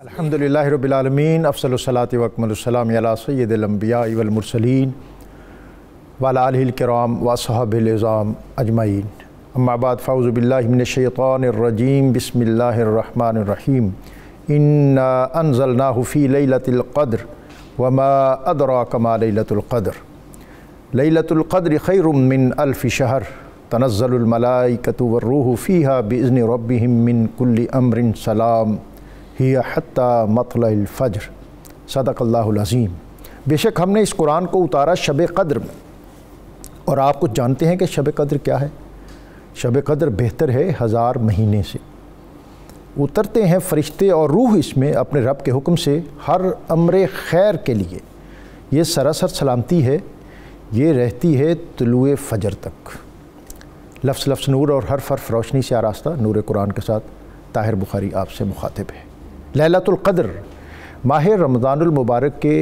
الحمدللہ رب العالمین افضل الصلاۃ و اکمل السلام علی سید الانبیاء والمرسلین وعلی آلہ الکرام واصحابہ العظام اجمعین، اما بعد فاعوذ باللہ من الشیطان الرجیم، بسم اللہ الرحمن الرحیم۔ انا انزلناہ فی لیلۃ القدر وما ادراک ما لیلۃ القدر، لیلۃ القدر خیر من الف شہر، تنزل الملائکۃ والروح فیہا باذن ربہم من کل امر سلام ہی حتی مطلع الفجر۔ صدق اللہ العظیم۔ بے شک ہم نے اس قرآن کو اتارا شب قدر میں، اور آپ کچھ جانتے ہیں کہ شب قدر کیا ہے؟ شب قدر بہتر ہے 1000 مہینے سے۔ اترتے ہیں فرشتے اور روح اس میں اپنے رب کے حکم سے ہر امر خیر کے لیے۔ یہ سراسر سلامتی ہے، یہ رہتی ہے طلوع فجر تک۔ لفظ لفظ نور اور حرف حرف روشنی سے آراستہ نور قرآن کے ساتھ طاہر بخاری آپ سے مخاطب ہے۔ لیلۃ القدر ماہ رمضان المبارک کے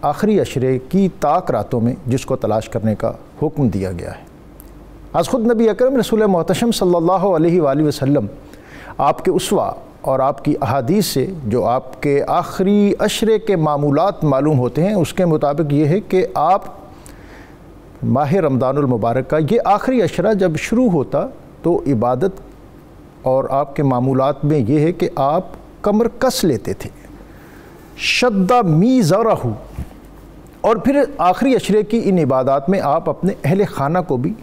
آخری عشرے کی طاق راتوں میں جس کو تلاش کرنے کا حکم دیا گیا ہے۔ آج خود نبی اکرم رسول محتشم صلی اللہ علیہ وآلہ وسلم آپ کے اسوہ اور آپ کی احادیث سے جو آپ کے آخری عشرے کے معمولات معلوم ہوتے ہیں، اس کے مطابق یہ ہے کہ آپ ماہ رمضان المبارک کا یہ آخری عشرہ جب شروع ہوتا تو عبادت اور آپ کے معمولات میں یہ ہے کہ آپ کمر کس لیتے تھے، شد میزرہ، اور پھر آخری عشرے کی ان عبادات میں آپ اپنے اہل خانہ کو بھی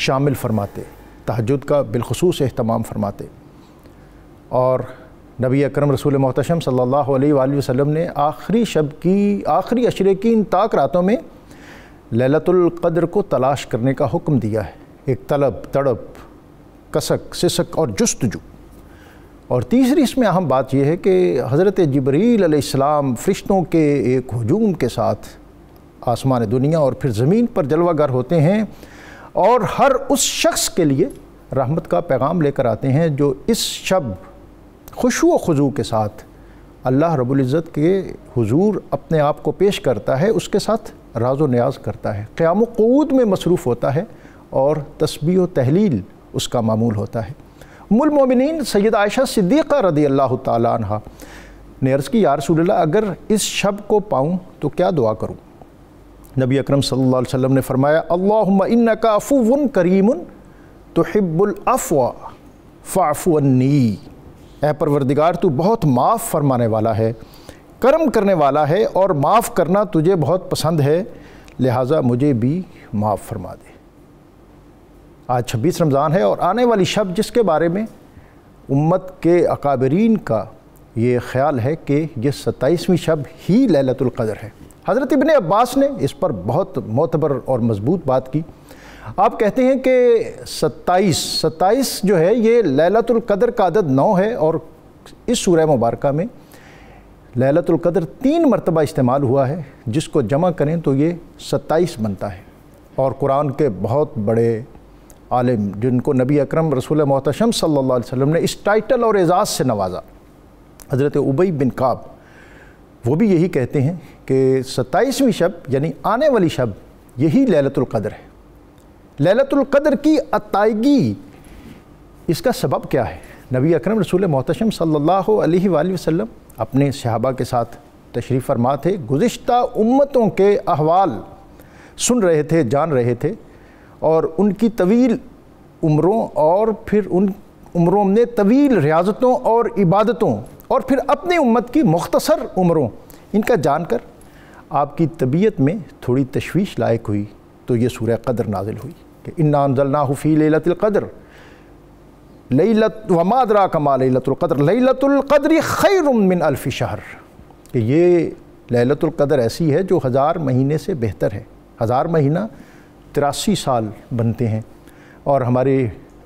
شامل فرماتے، تہجد کا بالخصوص اہتمام فرماتے۔ اور نبی اکرم رسول محتشم صلی اللہ علیہ وآلہ وسلم نے آخری عشرے کی ان طاق راتوں میں لیلۃ القدر کو تلاش کرنے کا حکم دیا ہے۔ ایک طلب، تڑپ، کسک، سسک اور جستجو۔ اور تیسری اس میں اہم بات یہ ہے کہ حضرت جبریل علیہ السلام فرشتوں کے ایک ہجوم کے ساتھ آسمان دنیا اور پھر زمین پر جلوہ گر ہوتے ہیں، اور ہر اس شخص کے لیے رحمت کا پیغام لے کر آتے ہیں جو اس شب خشوع و خضوع کے ساتھ اللہ رب العزت کے حضور اپنے آپ کو پیش کرتا ہے، اس کے ساتھ راز و نیاز کرتا ہے، قیام و قعود میں مصروف ہوتا ہے، اور تسبیح و تحلیل اس کا معمول ہوتا ہے۔ ام المومنین سیدہ عائشہ صدیقہ رضی اللہ تعالیٰ عنہ نے عرض کی، یا رسول اللہ اگر اس شب کو پاؤں تو کیا دعا کروں؟ نبی اکرم صلی اللہ علیہ وسلم نے فرمایا، اللہم انک عفو کریم تحب العفو فاعف عنی، اے پروردگار تو بہت معاف فرمانے والا ہے، کرم کرنے والا ہے، اور معاف کرنا تجھے بہت پسند ہے، لہٰذا مجھے بھی معاف فرما دے۔ آج 26 رمضان ہے، اور آنے والی شب جس کے بارے میں امت کے اکابرین کا یہ خیال ہے کہ یہ 27ویں شب ہی لیلۃ القدر ہے۔ حضرت ابن عباس نے اس پر بہت معتبر اور مضبوط بات کی۔ آپ کہتے ہیں کہ 27 جو ہے یہ لیلۃ القدر کا عدد 9 ہے، اور اس سورہ مبارکہ میں لیلۃ القدر 3 مرتبہ استعمال ہوا ہے، جس کو جمع کریں تو یہ 27 بنتا ہے۔ اور قرآن کے بہت بڑے عالم جن کو نبی اکرم رسول محتشم صلی اللہ علیہ وسلم نے اس ٹائٹل اور اعزاز سے نوازا، حضرت ابی بن کعب، وہ بھی یہی کہتے ہیں کہ 27ویں شب یعنی آنے والی شب یہی لیلۃ القدر ہے۔ لیلۃ القدر کی عطائیگی، اس کا سبب کیا ہے؟ نبی اکرم رسول محتشم صلی اللہ علیہ وآلہ وسلم اپنے صحابہ کے ساتھ تشریف فرما تھے، گزشتہ امتوں کے احوال سن رہے تھے، جان رہے تھے، اور ان کی طویل عمروں اور پھر ان عمروں نے طویل ریاضتوں اور عبادتوں، اور پھر اپنی امت کی مختصر عمروں، ان کا جان کر آپ کی طبیعت میں تھوڑی تشویش لائق ہوئی، تو یہ سورہ قدر نازل ہوئی کہ انا انزلناہ فی لیلۃ القدر وما ادراک ما لیلۃ القدر لیلۃ القدر خیر من الف شہر، کہ یہ لیلۃ القدر ایسی ہے جو 1000 مہینے سے بہتر ہے۔ 1000 مہینہ 83 سال بنتے ہیں، اور ہمارے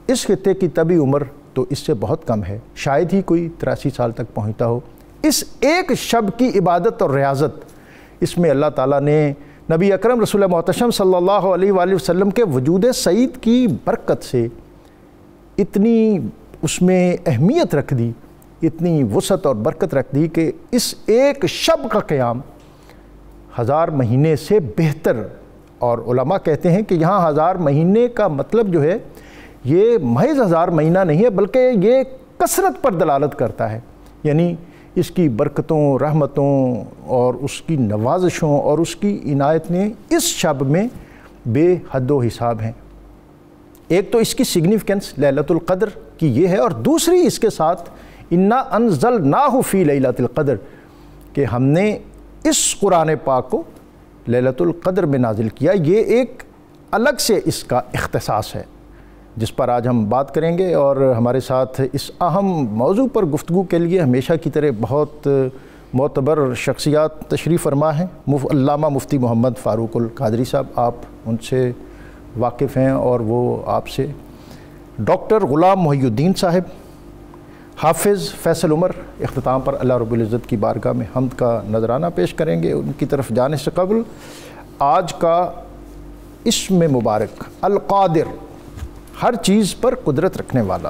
اس خطے کی طبی عمر تو اس سے بہت کم ہے، شاید ہی کوئی 83 سال تک پہنچتا ہو۔ اس ایک شب کی عبادت اور ریاضت، اس میں اللہ تعالیٰ نے نبی اکرم رسول محتشم صلی اللہ علیہ وآلہ وسلم کے وجود سعید کی برکت سے اتنی اس میں اہمیت رکھ دی، اتنی وسعت اور برکت رکھ دی کہ اس ایک شب کا قیام 1000 مہینے سے بہتر، اور علماء کہتے ہیں کہ یہاں 1000 مہینے کا مطلب جو ہے یہ محض 1000 مہینہ نہیں ہے، بلکہ یہ کثرت پر دلالت کرتا ہے، یعنی اس کی برکتوں، رحمتوں اور اس کی نوازشوں اور اس کی عنایت نے اس شب میں بے حد و حساب ہیں۔ ایک تو اس کی سگنیفیکنس لیلۃ القدر کی یہ ہے، اور دوسری اس کے ساتھ انا انزلناہ فی لیلۃ القدر، کہ ہم نے اس قرآن پاک کو لیلۃ القدر میں نازل کیا۔ یہ ایک الگ سے اس کا اختصاص ہے جس پر آج ہم بات کریں گے، اور ہمارے ساتھ اس اہم موضوع پر گفتگو کے لیے ہمیشہ کی طرح بہت معتبر شخصیات تشریف فرما ہیں۔ علامہ مفتی محمد فاروق القادری صاحب، آپ ان سے واقف ہیں، اور وہ آپ سے ڈاکٹر غلام محی الدین صاحب، حافظ فیصل عمر، اختتام پر اللہ رب العزت کی بارگاہ میں حمد کا نذرانہ پیش کریں گے۔ ان کی طرف جانے سے قبل آج کا اسم مبارک القادر، ہر چیز پر قدرت رکھنے والا،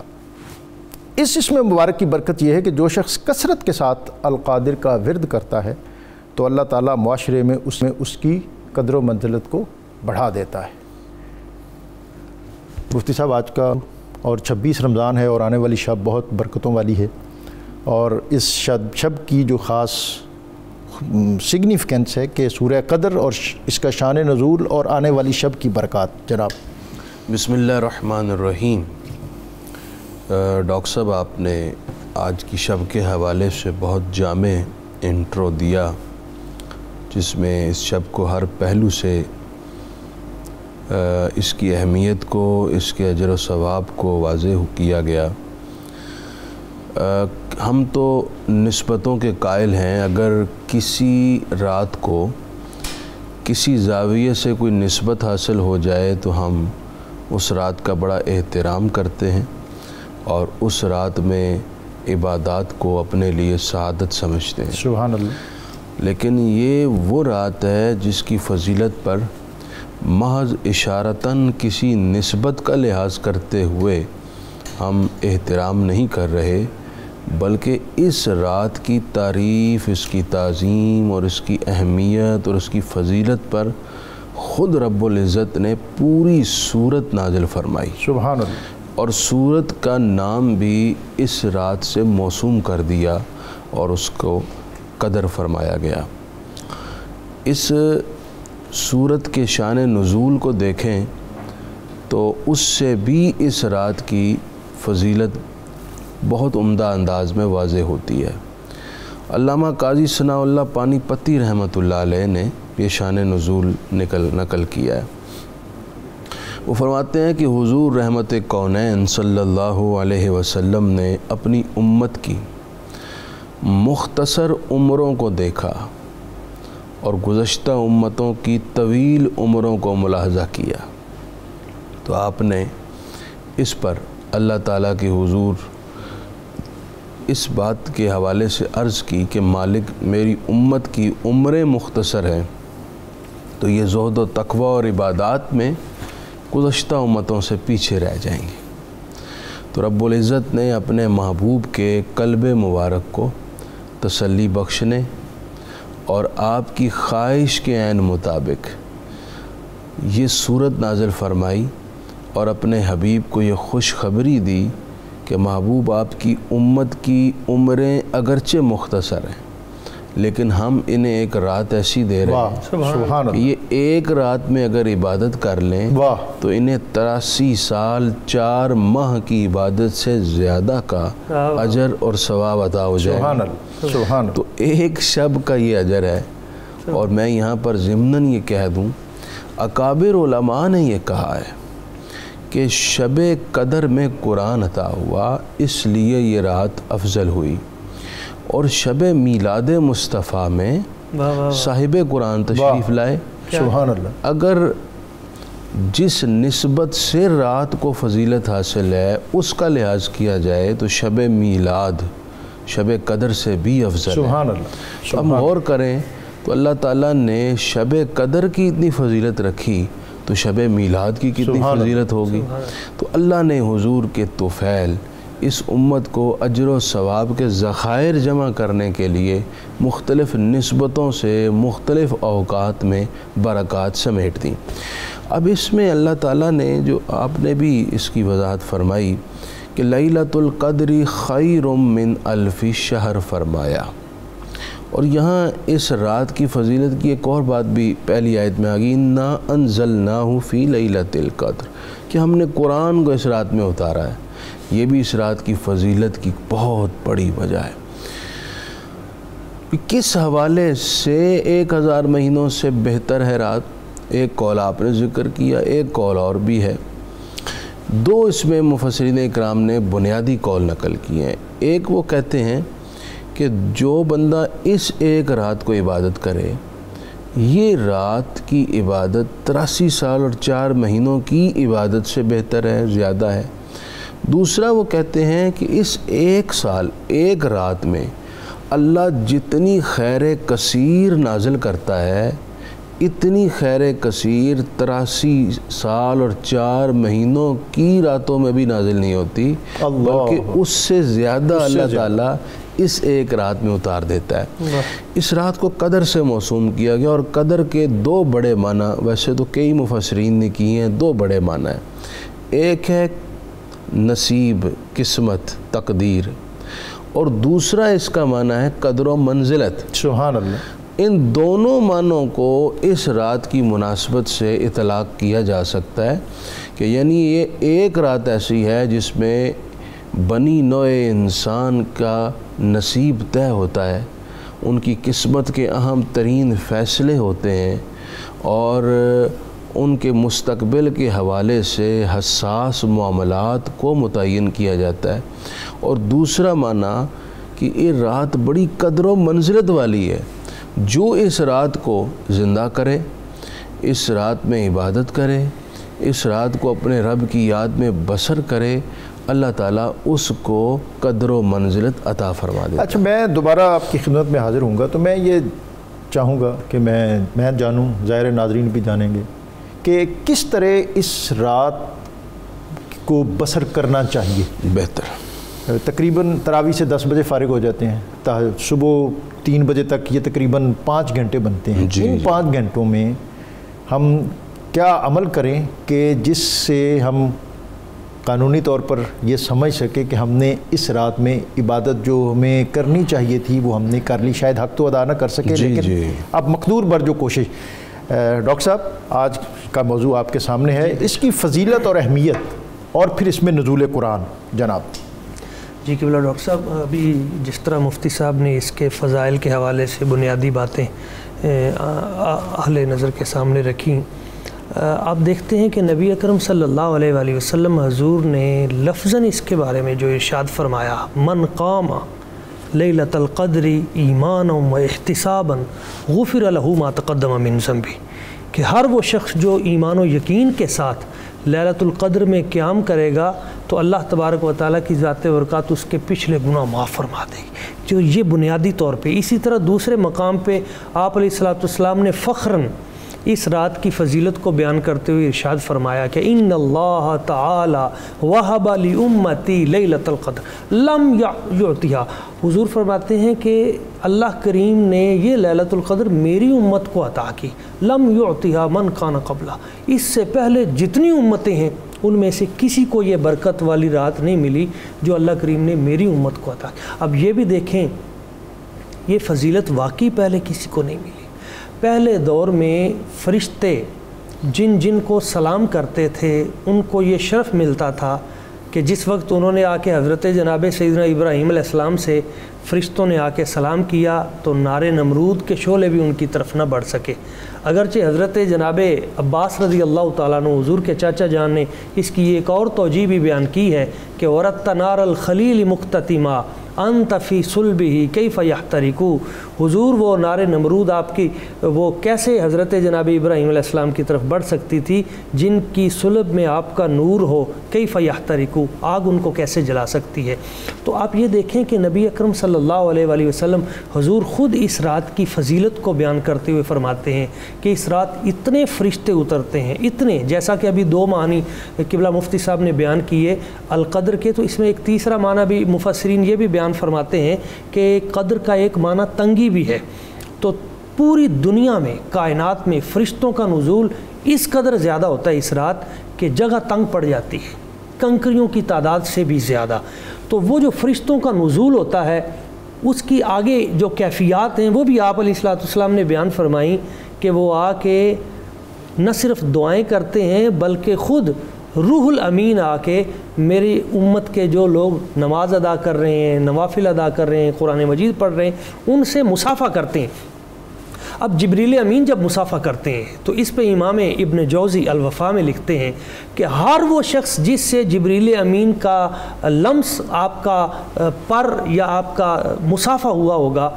اس اسم مبارک کی برکت یہ ہے کہ جو شخص کثرت کے ساتھ القادر کا ورد کرتا ہے تو اللہ تعالیٰ معاشرے میں اس کی قدر و منزلت کو بڑھا دیتا ہے۔ مفتی صاحب، آج کا اور 26 رمضان ہے، اور آنے والی شب بہت برکتوں والی ہے، اور اس شب کی جو خاص سگنیفیکنس ہے کہ سورہ قدر اور اس کا شان نزول اور آنے والی شب کی برکات، جناب۔ بسم اللہ الرحمن الرحیم۔ ڈاکٹر صاحب، آپ نے آج کی شب کے حوالے سے بہت جامع انٹرو دیا، جس میں اس شب کو ہر پہلو سے اس کی اہمیت کو، اس کے اجر و ثواب کو واضح کیا گیا۔ ہم تو نسبتوں کے قائل ہیں، اگر کسی رات کو کسی زاویے سے کوئی نسبت حاصل ہو جائے تو ہم اس رات کا بڑا احترام کرتے ہیں، اور اس رات میں عبادات کو اپنے لیے سعادت سمجھتے ہیں۔ سبحان اللہ۔ لیکن یہ وہ رات ہے جس کی فضیلت پر محض اشارتاً کسی نسبت کا لحاظ کرتے ہوئے ہم احترام نہیں کر رہے، بلکہ اس رات کی تعریف، اس کی تعظیم اور اس کی اہمیت اور اس کی فضیلت پر خود رب العزت نے پوری سورت نازل فرمائی۔ سبحان اللہ۔ اور سورت کا نام بھی اس رات سے موسوم کر دیا اور اس کو قدر فرمایا گیا۔ اس سورت کے شان نزول کو دیکھیں تو اس سے بھی اس رات کی فضیلت بہت عمدہ انداز میں واضح ہوتی ہے۔ علامہ قاضی ثناء اللہ پانی پتی رحمۃ اللہ علیہ نے یہ شان نزول نقل کیا ہے۔ وہ فرماتے ہیں کہ حضور رحمت کونین صلی اللہ علیہ وسلم نے اپنی امت کی مختصر عمروں کو دیکھا اور گزشتہ امتوں کی طویل عمروں کو ملاحظہ کیا، تو آپ نے اس پر اللہ تعالیٰ کے حضور اس بات کے حوالے سے عرض کی کہ مالک، میری امت کی عمریں مختصر ہیں تو یہ زہد و تقوی اور عبادات میں گزشتہ امتوں سے پیچھے رہ جائیں گے۔ تو رب العزت نے اپنے محبوب کے قلب مبارک کو تسلی بخشنے اور آپ کی خواہش کے عین مطابق یہ سورت نازل فرمائی، اور اپنے حبیب کو یہ خوشخبری دی کہ محبوب، آپ کی امت کی عمریں اگرچہ مختصر ہیں لیکن ہم انہیں ایک رات ایسی دے رہے ہیں کہ یہ ایک رات میں اگر عبادت کر لیں تو انہیں 83 سال 4 ماہ کی عبادت سے زیادہ کا اجر اور ثواب عطا ہو جائے گا۔ تو ایک شب کا یہ اجر ہے۔ اور میں یہاں پر ضمناً یہ کہہ دوں، اکابر علماء نے یہ کہا ہے کہ شب قدر میں قرآن عطا ہوا، اس لیے یہ رات افضل ہوئی، اور شب میلاد مصطفیٰ میں صاحب قرآن تشریف لائے۔ سبحان اللہ۔ اگر جس نسبت سے رات کو فضیلت حاصل ہے اس کا لحاظ کیا جائے تو شب میلاد شب قدر سے بھی افضل ہے۔ سبحان اللہ۔ ہم غور کریں تو اللہ تعالیٰ نے شب قدر کی اتنی فضیلت رکھی تو شب میلاد کی کتنی فضیلت ہوگی۔ تو اللہ نے حضور کے طفیل اس امت کو اجر و ثواب کے ذخائر جمع کرنے کے لیے مختلف نسبتوں سے مختلف اوقات میں برکات سمیٹ دیں۔ اب اس میں اللہ تعالیٰ نے جو آپ نے بھی اس کی وضاحت فرمائی کہ لیلۃ القدر خیر من الف شہر فرمایا۔ اور یہاں اس رات کی فضیلت کی ایک اور بات بھی پہلی آیت میں آ گئی، اِنَّا أَنزَلْنَاهُ فِي لَيْلَةِ الْقَدْرِ، کہ ہم نے قرآن کو اس رات میں اتارا ہے۔ یہ بھی اس رات کی فضیلت کی بہت بڑی وجہ ہے۔ کس حوالے سے 1000 مہینوں سے بہتر ہے رات؟ ایک قول آپ نے ذکر کیا، ایک قول اور بھی ہے۔ دو اس میں مفسرین اکرام نے بنیادی قول نقل کیے ہیں۔ ایک وہ کہتے ہیں کہ جو بندہ اس ایک رات کو عبادت کرے، یہ رات کی عبادت 83 سال اور 4 مہینوں کی عبادت سے بہتر ہے، زیادہ ہے۔ دوسرا وہ کہتے ہیں کہ اس ایک سال ایک رات میں اللہ جتنی خیر کثیر نازل کرتا ہے، اتنی خیر کثیر 83 سال اور 4 مہینوں کی راتوں میں بھی نازل نہیں ہوتی، بلکہ اس سے زیادہ اللہ تعالیٰ اس ایک رات میں اتار دیتا ہے۔ اس رات کو قدر سے موسوم کیا گیا، اور قدر کے 2 بڑے معنی ویسے تو کئی مفسرین نے کیے ہیں، 2 بڑے معنی ہیں۔ ایک ہے نصیب، قسمت، تقدیر، اور دوسرا اس کا معنی ہے قدر و منزلت۔ سبحان اللہ۔ ان دونوں معنوں کو اس رات کی مناسبت سے اطلاق کیا جا سکتا ہے کہ یعنی یہ ایک رات ایسی ہے جس میں بنی نوع انسان کا نصیب طے ہوتا ہے، ان کی قسمت کے اہم ترین فیصلے ہوتے ہیں، اور ان کے مستقبل کے حوالے سے حساس معاملات کو متعین کیا جاتا ہے۔ اور دوسرا معنی کہ یہ رات بڑی قدر و منزلت والی ہے۔ جو اس رات کو زندہ کرے، اس رات میں عبادت کرے، اس رات کو اپنے رب کی یاد میں بسر کرے، اللہ تعالیٰ اس کو قدر و منزلت عطا فرما دیتا ہے۔ اچھا، میں دوبارہ آپ کی خدمت میں حاضر ہوں گا تو میں یہ چاہوں گا کہ میں جانوں، ظاہر ناظرین بھی جانیں گے کہ کس طرح اس رات کو بسر کرنا چاہیے۔ بہتر، تقریباً تراویح سے 10 بجے فارغ ہو جاتے ہیں، صبح 3 بجے تک یہ تقریباً 5 گھنٹے بنتے ہیں۔ ان 5 گھنٹوں میں ہم کیا عمل کریں کہ جس سے ہم قانونی طور پر یہ سمجھ سکے کہ ہم نے اس رات میں عبادت جو ہمیں کرنی چاہیے تھی وہ ہم نے کر لی؟ شاید حق تو ادا نہ کر سکے، لیکن اب مقدور بر جو کوشش۔ ڈاکٹر صاحب، آج کا موضوع آپ کے سامنے ہے، اس کی فضیلت اور اہمیت، اور پھر اس میں نزول قرآن۔ جناب جی قبلہ ڈاکٹر صاحب، ابھی جس طرح مفتی صاحب نے اس کے فضائل کے حوالے سے بنیادی باتیں اہل نظر کے سامنے رکھیں، آپ دیکھتے ہیں کہ نبی اکرم صلی اللہ علیہ وآلہ وسلم حضور نے لفظاً اس کے بارے میں جو ارشاد فرمایا، من قام لیلۃ القدر ایمانا و احتسابا غفر لہ ما تقدم من ذنبہ، کہ ہر وہ شخص جو ایمان و یقین کے ساتھ لیلۃ القدر میں قیام کرے گا تو اللہ تبارک و تعالیٰ کی ذات برکات اس کے پچھلے گناہ معاف فرما دے گی۔ جو یہ بنیادی طور پہ، اسی طرح دوسرے مقام پہ آپ علیہ السلام نے فخراً اس رات کی فضیلت کو بیان کرتے ہوئے ارشاد فرمایا کہ ان اللہ تعالی وہب لامتی لیلۃ القدر لم یعطیہا۔ حضور فرماتے ہیں کہ اللہ کریم نے یہ لیلۃ القدر میری امت کو عطا کی، لم یعطیہا من کان قبلہ، اس سے پہلے جتنی امتیں ہیں ان میں سے کسی کو یہ برکت والی رات نہیں ملی جو اللہ کریم نے میری امت کو عطا کی۔ اب یہ بھی دیکھیں، یہ فضیلت واقعی پہلے کسی کو نہیں ملی۔ پہلے دور میں فرشتے جن جن کو سلام کرتے تھے ان کو یہ شرف ملتا تھا کہ جس وقت انہوں نے آ کے حضرت جناب سیدنا ابراہیم علیہ السلام سے فرشتوں نے آ کے سلام کیا تو نار نمرود کے شعلے بھی ان کی طرف نہ بڑھ سکے۔ اگرچہ حضرت جناب عباس رضی اللہ تعالیٰ عنہ حضور کے چاچا جان نے اس کی ایک اور توجیہ بھی بیان کی ہے کہ وَرَتَّ نَارَ الْخَلِيلِ مُقْتَتِمًا انت فی صلبہ کیف یحترق، حضور وہ نار نمرود آپ کی وہ کیسے حضرت جناب ابراہیم علیہ السلام کی طرف بڑھ سکتی تھی جن کی صلب میں آپ کا نور ہو، کیف یحترق، آگ ان کو کیسے جلا سکتی ہے۔ تو آپ یہ دیکھیں کہ نبی اکرم صلی اللہ علیہ وآلہ وسلم حضور خود اس رات کی فضیلت کو بیان کرتے ہوئے فرماتے ہیں کہ اس رات اتنے فرشتے اترتے ہیں، اتنے، جیسا کہ ابھی 2 معنی قبلہ مفتی صاحب نے بیان کیے القدر کے، تو اس میں ایک تیسرا معنی بھی مفسرین یہ بھی بیان فرماتے ہیں کہ قدر کا ایک معنی تنگی بھی ہے۔ تو پوری دنیا میں، کائنات میں فرشتوں کا نزول اس قدر زیادہ ہوتا ہے اس رات کہ جگہ تنگ پڑ جاتی ہے، کنکریوں کی تعداد سے بھی زیادہ۔ تو وہ جو فرشتوں کا نزول ہوتا ہے اس کی آگے جو کیفیات ہیں وہ بھی آپ علیہ الصلوۃ والسلام نے بیان فرمائیں کہ وہ آ کے نہ صرف دعائیں کرتے ہیں بلکہ خود روح الامین آ کے میری امت کے جو لوگ نماز ادا کر رہے ہیں، نوافل ادا کر رہے ہیں، قرآن مجید پڑھ رہے ہیں، ان سے مصافحہ کرتے ہیں۔ اب جبریل امین جب مصافحہ کرتے ہیں تو اس پہ امام ابن جوزی الوفا میں لکھتے ہیں کہ ہر وہ شخص جس سے جبریل امین کا لمس آپ کا پر یا آپ کا مصافحہ ہوا ہوگا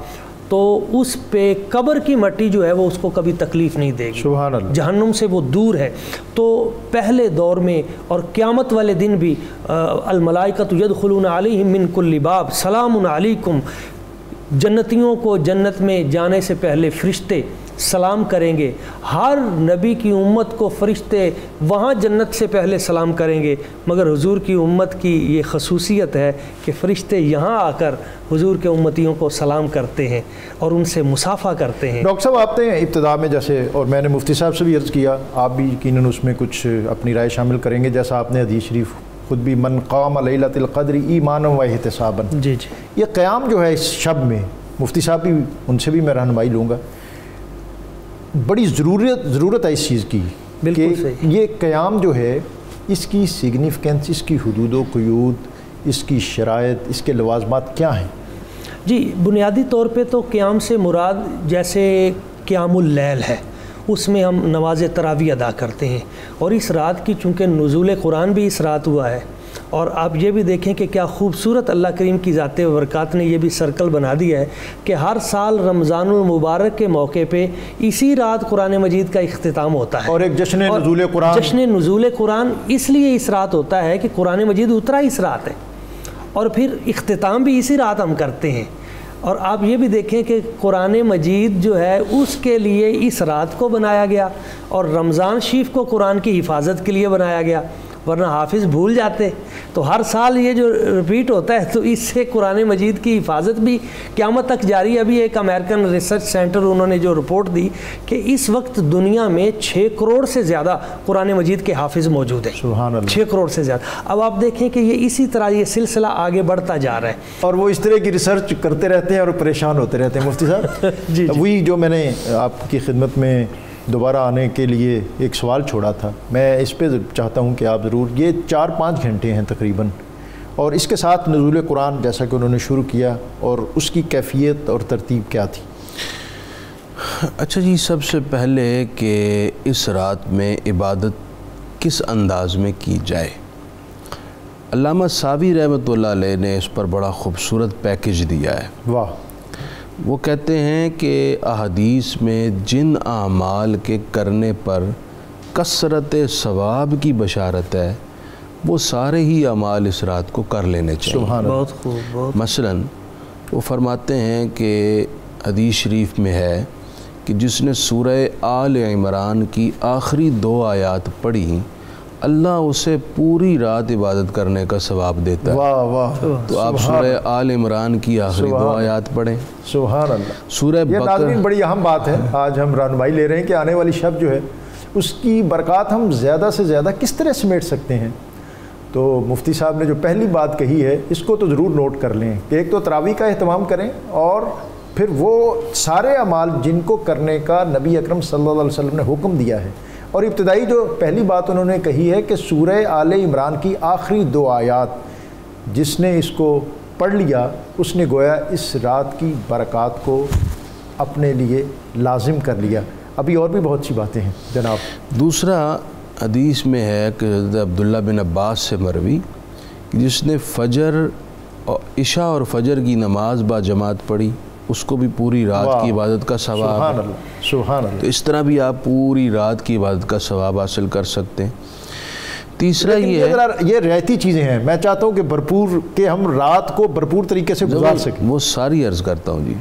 تو اس پہ قبر کی مٹی جو ہے وہ اس کو کبھی تکلیف نہیں دے گی، سبحان اللہ، جہنم سے وہ دور ہے۔ تو پہلے دور میں اور قیامت والے دن بھی الملائکۃ یدخلون علیہم من کل باب سلام علیکم، جنتیوں کو جنت میں جانے سے پہلے فرشتے سلام کریں گے، ہر نبی کی امت کو فرشتے وہاں جنت سے پہلے سلام کریں گے، مگر حضور کی امت کی یہ خصوصیت ہے کہ فرشتے یہاں آ کر حضور کے امتیوں کو سلام کرتے ہیں اور ان سے مصافحہ کرتے ہیں۔ ڈاکٹر صاحب آپ نے ابتدا میں جیسے، اور میں نے مفتی صاحب سے بھی عرض کیا، آپ بھی یقیناً اس میں کچھ اپنی رائے شامل کریں گے، جیسا آپ نے حدیث شریف خود بھی من قام لیلۃ القدر ایمانا و احتسابا، جی جی، یہ قیام جو ہے اس شب میں، مفتی صاحب بھی ان سے بھی میں رہنمائی لوں گا، بڑی ضرورت ہے اس چیز کی کہ یہ قیام جو ہے اس کی سگنیفیکنس، اس کی حدود و قیود، اس کی شرائط، اس کے لوازمات کیا ہیں؟ جی بنیادی طور پہ تو قیام سے مراد جیسے قیام اللیل ہے، اس میں ہم نماز تراویح ادا کرتے ہیں، اور اس رات کی چونکہ نزول قرآن بھی اس رات ہوا ہے، اور آپ یہ بھی دیکھیں کہ کیا خوبصورت اللہ کریم کی ذات و برکات نے یہ بھی سرکل بنا دیا ہے کہ ہر سال رمضان المبارک کے موقع پہ اسی رات قرآن مجید کا اختتام ہوتا ہے، اور ایک جشن نزول قرآن اس لیے اس رات ہوتا ہے کہ قرآن مجید اترا اس رات ہے، اور پھر اختتام بھی اسی رات ہم کرتے ہیں۔ اور آپ یہ بھی دیکھیں کہ قرآن مجید جو ہے اس کے لیے اس رات کو بنایا گیا، اور رمضان شریف کو قرآن کی حفاظت کے لیے بنایا گیا، ورنہ حافظ بھول جاتے۔ تو ہر سال یہ جو رپیٹ ہوتا ہے تو اس سے قرآن مجید کی حفاظت بھی قیامت تک جاری ہے۔ ابھی ایک امریکن ریسرچ سینٹر انہوں نے جو رپورٹ دی کہ اس وقت دنیا میں 6 کروڑ سے زیادہ قرآن مجید کے حافظ موجود ہیں، سبحان اللہ، 6 کروڑ سے زیادہ۔ اب آپ دیکھیں کہ یہ اسی طرح یہ سلسلہ آگے بڑھتا جا رہا ہے، اور وہ اس طرح کی ریسرچ کرتے رہتے ہیں اور پریشان ہوتے رہتے ہیں۔ مفتی صاحب جی وہی جو میں نے آپ کی خدمت میں دوبارہ آنے کے لیے ایک سوال چھوڑا تھا، میں اس پہ چاہتا ہوں کہ آپ ضرور، یہ 4-5 گھنٹے ہیں تقریباً، اور اس کے ساتھ نزول قرآن جیسا کہ انہوں نے شروع کیا، اور اس کی کیفیت اور ترتیب کیا تھی؟ اچھا جی، سب سے پہلے کہ اس رات میں عبادت کس انداز میں کی جائے، علامہ ساوی رحمۃ اللہ علیہ نے اس پر بڑا خوبصورت پیکج دیا ہے۔ واہ! وہ کہتے ہیں کہ احادیث میں جن اعمال کے کرنے پر کثرت ثواب کی بشارت ہے وہ سارے ہی اعمال اس رات کو کر لینے چاہیے۔ بہت خوب۔ مثلاً وہ فرماتے ہیں کہ حدیث شریف میں ہے کہ جس نے سورہ آل عمران کی آخری 2 آیات پڑھی اللہ اسے پوری رات عبادت کرنے کا ثواب دیتا ہے۔ واہ واہ! تو آپ سورہ آل عمران کی آخری 2 آیات پڑھیں۔ سبحان اللہ! سورہ یہ ناظرین بڑی اہم بات ہے، آج ہم رہنمائی لے رہے ہیں کہ آنے والی شب جو ہے اس کی برکات ہم زیادہ سے زیادہ کس طرح سمیٹ سکتے ہیں۔ تو مفتی صاحب نے جو پہلی بات کہی ہے اس کو تو ضرور نوٹ کر لیں کہ ایک تو تراویح کا اہتمام کریں، اور پھر وہ سارے اعمال جن کو کرنے کا نبی اکرم صلی اللہ علیہ وسلم نے حکم دیا ہے، اور ابتدائی جو پہلی بات انہوں نے کہی ہے کہ سورہ آل عمران کی آخری 2 آیات جس نے اس کو پڑھ لیا اس نے گویا اس رات کی برکات کو اپنے لیے لازم کر لیا۔ ابھی اور بھی بہت سی باتیں ہیں جناب۔ دوسرا حدیث میں ہے کہ حضرت عبداللہ بن عباس سے مروی کہ جس نے فجر اور عشاء اور فجر کی نماز با جماعت پڑھی اس کو بھی پوری رات کی عبادت کا ثواب۔ سبحان اللہ، سبحان اللہ! تو اس طرح بھی آپ پوری رات کی عبادت کا ثواب حاصل کر سکتے ہیں۔ تیسرا یہ ہے، یہ رعایتی چیزیں ہیں، میں چاہتا ہوں کہ بھرپور کہ ہم رات کو بھرپور طریقے سے گزار سکیں، وہ ساری عرض کرتا ہوں جی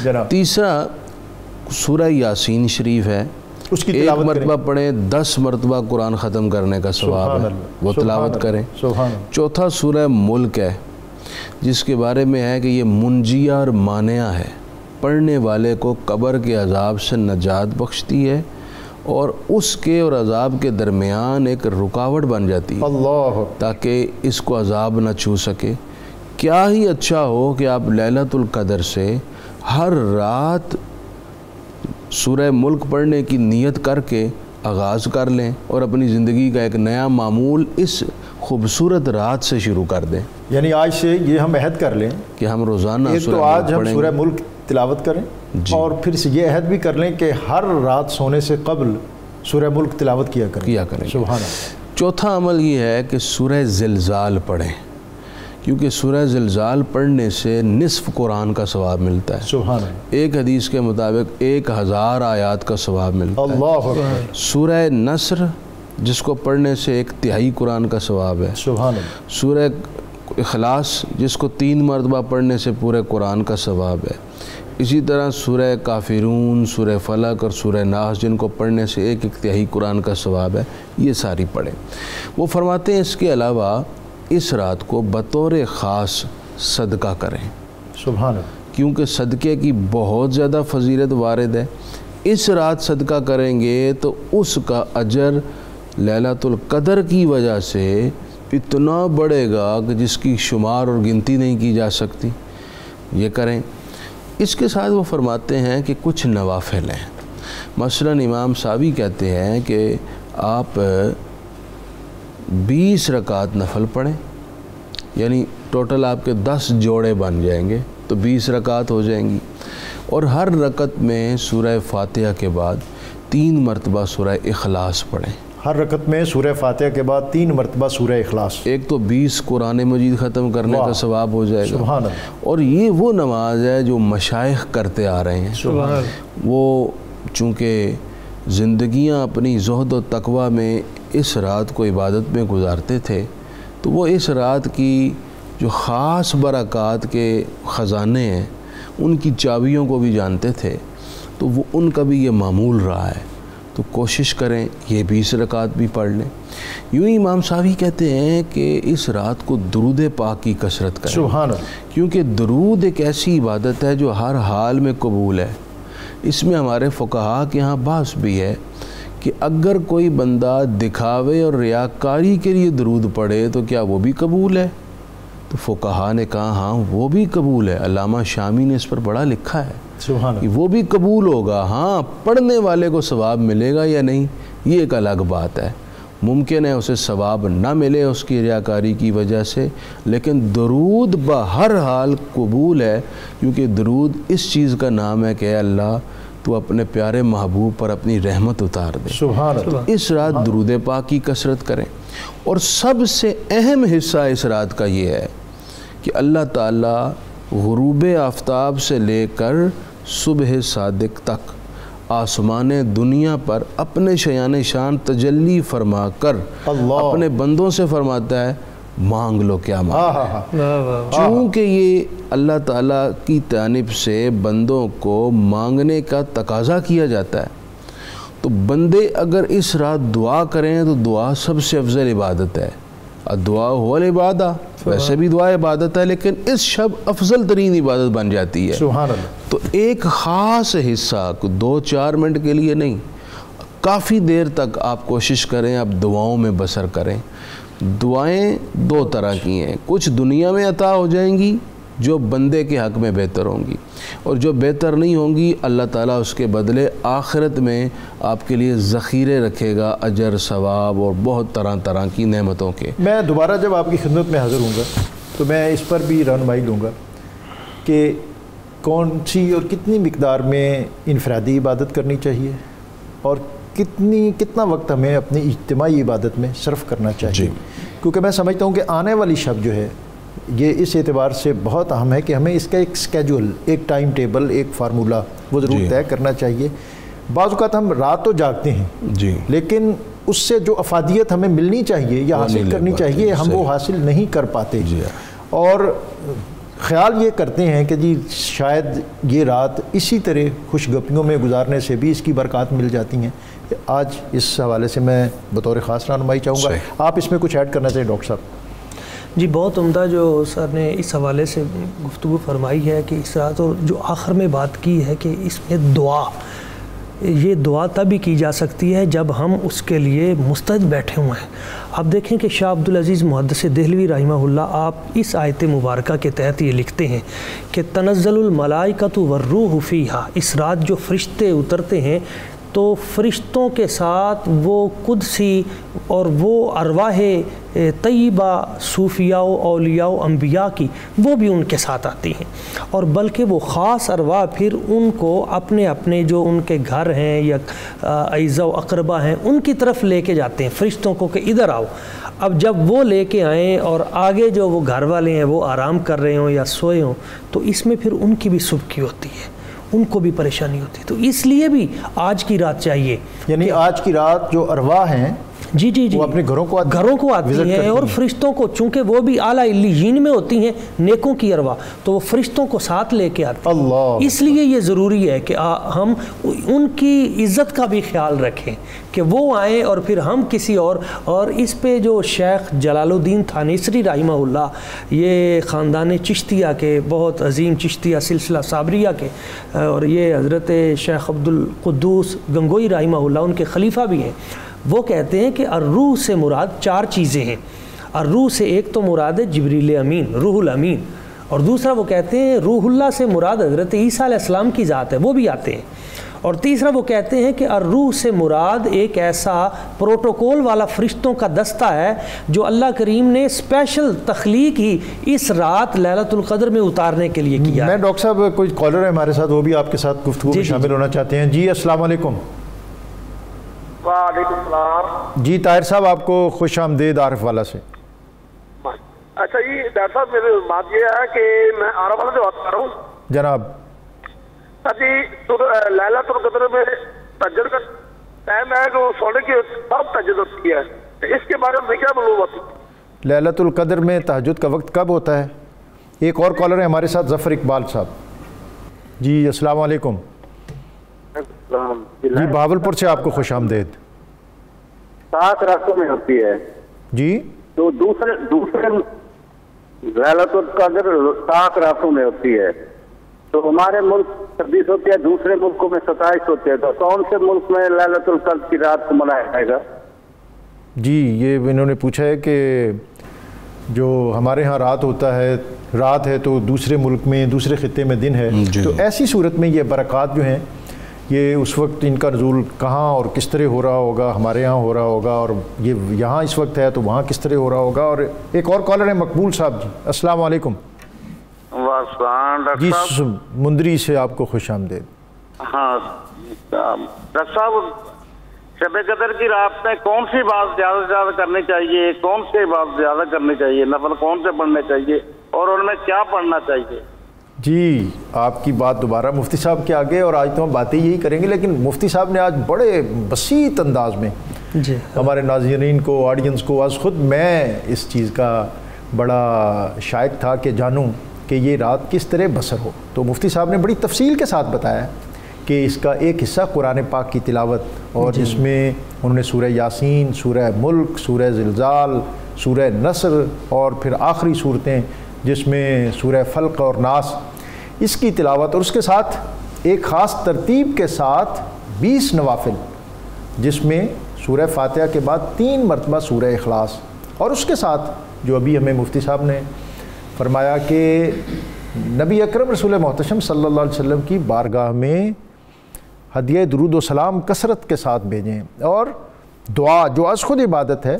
جناب۔ تیسرا سورہ یاسین شریف ہے، اس کی 1 مرتبہ پڑھیں 10 مرتبہ قرآن ختم کرنے کا ثواب ہے، وہ تلاوت کریں۔ چوتھا سورہ ملک ہے جس کے بارے میں ہے کہ یہ منجیہ اور مانعہ ہے، پڑھنے والے کو قبر کے عذاب سے نجات بخشتی ہے اور اس کے اور عذاب کے درمیان ایک رکاوٹ بن جاتی ہے اللہ، تاکہ اس کو عذاب نہ چھو سکے۔ کیا ہی اچھا ہو کہ آپ لیلۃ القدر سے ہر رات سورہ ملک پڑھنے کی نیت کر کے آغاز کر لیں اور اپنی زندگی کا ایک نیا معمول اس خوبصورت رات سے شروع کر دیں. یعنی آج سے یہ ہم عہد کر لیں کہ ہم روزانہ ایک تو آج ہم سورہ ملک تلاوت کریں اور پھر سے یہ عہد بھی کر لیں کہ ہر رات سونے سے قبل سورہ ملک تلاوت کیا کریں. سبحان اللہ. چوتھا عمل یہ ہے کہ سورہ زلزال پڑھیں، کیونکہ سورہ زلزال پڑھنے سے نصف قرآن کا ثواب ملتا ہے. سبحان اللہ. ایک حدیث کے مطابق 1000 آیات کا ثواب ملتا ہے. اللہ اکبر. سورہ نصر جس کو پڑھنے سے 1/3 قرآن کا ثواب ہے. سبحان اللہ. سورہ اخلاص جس کو 3 مرتبہ پڑھنے سے پورے قرآن کا ثواب ہے. اسی طرح سورہ کافرون، سورہ فلق اور سورہ ناس جن کو پڑھنے سے 1/3 قرآن کا ثواب ہے. یہ ساری پڑھیں. وہ فرماتے ہیں اس کے علاوہ اس رات کو بطور خاص صدقہ کریں. سبحان اللہ. کیونکہ صدقے کی بہت زیادہ فضیلت وارد ہے. اس رات صدقہ کریں گے تو اس کا اجر لیلۃ القدر کی وجہ سے اتنا بڑھے گا کہ جس کی شمار اور گنتی نہیں کی جا سکتی. یہ کریں. اس کے ساتھ وہ فرماتے ہیں کہ کچھ نوافل ہیں. مثلا امام ساوی کہتے ہیں کہ آپ 20 رکعت نفل پڑھیں، یعنی ٹوٹل آپ کے 10 جوڑے بن جائیں گے تو 20 رکعت ہو جائیں گی. اور ہر رکعت میں سورہ فاتحہ کے بعد 3 مرتبہ سورہ اخلاص پڑھیں. ہر رکعت میں سورہ فاتحہ کے بعد 3 مرتبہ سورہ اخلاص. ایک تو 20 قرآن مجید ختم کرنے کا ثواب ہو جائے گا. سبحان اللہ. اور یہ وہ نماز ہے جو مشائخ کرتے آ رہے ہیں. سبحان اللہ. وہ چونکہ زندگیاں اپنی زہد و تقوی میں اس رات کو عبادت میں گزارتے تھے، تو وہ اس رات کی جو خاص برکات کے خزانے ہیں ان کی چابیوں کو بھی جانتے تھے، تو وہ ان کا بھی یہ معمول رہا ہے. تو کوشش کریں یہ 20 رکعت بھی پڑھ لیں. یوں ہی امام ساوی کہتے ہیں کہ اس رات کو درود پاک کی کثرت کریں. سبحان اللہ. کیونکہ درود ایک ایسی عبادت ہے جو ہر حال میں قبول ہے. اس میں ہمارے فقہا کے ہاں بحث بھی ہے کہ اگر کوئی بندہ دکھاوے اور ریاکاری کے لیے درود پڑھے تو کیا وہ بھی قبول ہے؟ تو فقہا نے کہا ہاں وہ بھی قبول ہے. علامہ شامی نے اس پر بڑا لکھا ہے کہ وہ بھی قبول ہوگا. ہاں پڑھنے والے کو ثواب ملے گا یا نہیں یہ ایک الگ بات ہے. ممکن ہے اسے ثواب نہ ملے اس کی ریاکاری کی وجہ سے، لیکن درود بہر حال قبول ہے، کیونکہ درود اس چیز کا نام ہے کہ اے اللہ تو اپنے پیارے محبوب پر اپنی رحمت اتار دے. سبحان اللہ. اس رات درود پاک کی کثرت کریں. اور سب سے اہم حصہ اس رات کا یہ ہے کہ اللہ تعالیٰ غروب آفتاب سے لے کر صبح صادق تک آسمان دنیا پر اپنے شیان شان تجلی فرما کر اپنے بندوں سے فرماتا ہے مانگ لو کیا مانگ. چونکہ یہ اللہ تعالیٰ کی جانب سے بندوں کو مانگنے کا تقاضا کیا جاتا ہے، تو بندے اگر اس رات دعا کریں تو دعا سب سے افضل عبادت ہے. دعا ہو العبادہ، ویسے بھی دعا عبادت ہے لیکن اس شب افضل ترین عبادت بن جاتی ہے. سبحان اللہ. تو ایک خاص حصہ 2-4 منٹ کے لیے نہیں، کافی دیر تک آپ کوشش کریں آپ دعاؤں میں بسر کریں. دعائیں 2 طرح کی ہیں، کچھ دنیا میں عطا ہو جائیں گی جو بندے کے حق میں بہتر ہوں گی، اور جو بہتر نہیں ہوں گی اللہ تعالیٰ اس کے بدلے آخرت میں آپ کے لیے ذخیرے رکھے گا اجر ثواب اور بہت طرح طرح کی نعمتوں کے. میں دوبارہ جب آپ کی خدمت میں حاضر ہوں گا تو میں اس پر بھی رہنمائی لوں گا کہ کون سی اور کتنی مقدار میں انفرادی عبادت کرنی چاہیے اور کتنا وقت ہمیں اپنی اجتماعی عبادت میں صرف کرنا چاہیے. کیونکہ میں سمجھتا ہوں کہ آنے والی شب جو ہے یہ اس اعتبار سے بہت اہم ہے کہ ہمیں اس کا ایک سکیجول، ایک ٹائم ٹیبل، ایک فارمولہ وہ ضرور طے کرنا چاہیے. بعض اوقات ہم رات تو جاگتے ہیں لیکن اس سے جو افادیت ہمیں ملنی چاہیے یا حاصل کرنی چاہیے ہم وہ حاصل نہیں کر پاتے. اور خیال یہ کرتے ہیں کہ جی شاید یہ رات اسی طرح خوش گپیوں میں گزارنے سے بھی اس کی برکات مل جاتی ہیں. آج اس حوالے سے میں بطور خاص رہنمائی چاہوں گا. آپ اس میں کچھ ایڈ کرنا چاہیے ڈاکٹر صاحب؟ جی بہت عمدہ جو سر نے اس حوالے سے گفتگو فرمائی ہے کہ اس رات، اور جو آخر میں بات کی ہے کہ اس میں دعا یہ دعا تب ہی کی جا سکتی ہے جب ہم اس کے لیے مستعد بیٹھے ہوئے ہیں۔ آپ دیکھیں کہ شاہ عبدالعزیز محدث دہلوی رحمہ اللہ آپ اس آیت مبارکہ کے تحت یہ لکھتے ہیں کہ تنزل الملائکۃ والروح فیہا، اس رات جو فرشتے اترتے ہیں تو فرشتوں کے ساتھ وہ قدسی اور وہ ارواح طیبہ صوفیاء و اولیاء و انبیاء کی وہ بھی ان کے ساتھ آتی ہیں، اور بلکہ وہ خاص ارواح پھر ان کو اپنے اپنے جو ان کے گھر ہیں یا اعزاء و اقربا ہیں ان کی طرف لے کے جاتے ہیں فرشتوں کو کہ ادھر آؤ۔ اب جب وہ لے کے آئیں اور آگے جو وہ گھر والے ہیں وہ آرام کر رہے ہوں یا سوئے ہوں تو اس میں پھر ان کی بھی سبکی ہوتی ہے، ان کو بھی پریشانی ہوتی ہے۔ تو اس لیے بھی آج کی رات چاہیے، یعنی آج کی رات جو ارواح ہیں جی جی جی وہ اپنے گھروں کو آتی ہیں، اور فرشتوں کو چونکہ وہ بھی اعلیٰ علیین میں ہوتی ہیں نیکوں کی ارواح، تو وہ فرشتوں کو ساتھ لے کے آتی ہیں۔ اللہ، اس لیے یہ ضروری ہے کہ ہم ان کی عزت کا بھی خیال رکھیں کہ وہ آئیں اور پھر ہم کسی اور اس پہ جو شیخ جلال الدین تھانیسری رحمہ اللہ، یہ خاندان چشتیہ کے بہت عظیم چشتیہ سلسلہ صابریہ کے، اور یہ حضرت شیخ عبد القدوس گنگوئی رحمہ اللہ ان کے خلیفہ بھی ہیں، وہ کہتے ہیں کہ الروح سے مراد 4 چیزیں ہیں۔ الروح سے ایک تو مراد ہے جبریل امین، روح الامین، اور دوسرا وہ کہتے ہیں روح اللہ سے مراد حضرت عیسیٰ علیہ السلام کی ذات ہے، وہ بھی آتے ہیں، اور تیسرا وہ کہتے ہیں کہ الروح سے مراد ایک ایسا پروٹوکول والا فرشتوں کا دستہ ہے جو اللہ کریم نے اسپیشل تخلیق ہی اس رات لیلۃ القدر میں اتارنے کے لیے کیا۔ میں ڈاکٹر صاحب کوئی کالر ہے ہمارے ساتھ، وہ بھی آپ کے ساتھ گفتگو میں شامل ہونا چاہتے ہیں۔ جی السلام علیکم۔ وعلیکم السلام۔ جی طاہر صاحب آپ کو خوش آمدید عارف والا سے۔ اچھا جی ڈاکٹر صاحب میری بات یہ ہے کہ میں عارف والا سے بات کر رہا ہوں جناب۔ جی لیلۃ القدر میں تہجد کا ٹائم ہے کہ وہ سونے کی کب تہجد ہوتی ہے، اس کے بارے میں کیا معلومات ہے؟ لیلۃ القدر میں تہجد کا وقت کب ہوتا ہے؟ ایک اور کالر ہے ہمارے ساتھ ظفر اقبال صاحب۔ جی السلام علیکم۔ جی بہاولپور سے آپ کو خوش آمدید۔ 7 راتوں میں ہوتی ہے جی، تو دوسرے لیلۃ القدر 7 راتوں میں ہوتی ہے، تو ہمارے ملک 26 ہوتی ہے، دوسرے ملکوں میں 27 ہوتی ہے، تو کون سے ملک میں لیلۃ القدر کی رات کو منایا جائے گا؟ جی یہ انہوں نے پوچھا ہے کہ جو ہمارے ہاں رات ہے تو دوسرے ملک میں دوسرے خطے میں دن ہے، تو ایسی صورت میں یہ برکات جو ہیں یہ اس وقت ان کا نزول کہاں اور کس طرح ہو رہا ہوگا؟ ہمارے ہاں ہو رہا ہوگا، اور یہ یہاں اس وقت ہے تو وہاں کس طرح ہو رہا ہوگا؟ اور ایک اور کالر ہے مقبول صاحب۔ جی السلام علیکم۔ جی مندری سے آپ کو خوش آمدید۔ ہاں ڈاکٹر صاحب، شب قدر کی رات میں کون سی بات زیادہ سے زیادہ کرنی چاہیے، کون سی بات زیادہ کرنی چاہیے، نفل کون سے پڑھنے چاہیے اور ان میں کیا پڑھنا چاہیے؟ جی آپ کی بات دوبارہ مفتی صاحب کے آگے، اور آج تو ہم باتیں یہی کریں گے، لیکن مفتی صاحب نے آج بڑے بسیط انداز میں ہمارے ناظرین کو، آڈینس کو، آج خود میں اس چیز کا بڑا شائق تھا کہ جانوں کہ یہ رات کس طرح بسر ہو، تو مفتی صاحب نے بڑی تفصیل کے ساتھ بتایا کہ اس کا ایک حصہ قرآن پاک کی تلاوت، اور جس میں انہوں نے سورہ یاسین، سورہ ملک، سورہ زلزال، سورہ نصر، اور پھر آخری صورتیں جس میں سورہ فلق اور ناس، اس کی تلاوت، اور اس کے ساتھ ایک خاص ترتیب کے ساتھ 20 نوافل جس میں سورہ فاتحہ کے بعد 3 مرتبہ سورہ اخلاص، اور اس کے ساتھ جو ابھی ہمیں مفتی صاحب نے فرمایا کہ نبی اکرم رسول محتشم صلی اللہ علیہ وسلم کی بارگاہ میں ہدیہ درود و سلام کثرت کے ساتھ بھیجیں، اور دعا جو از خود عبادت ہے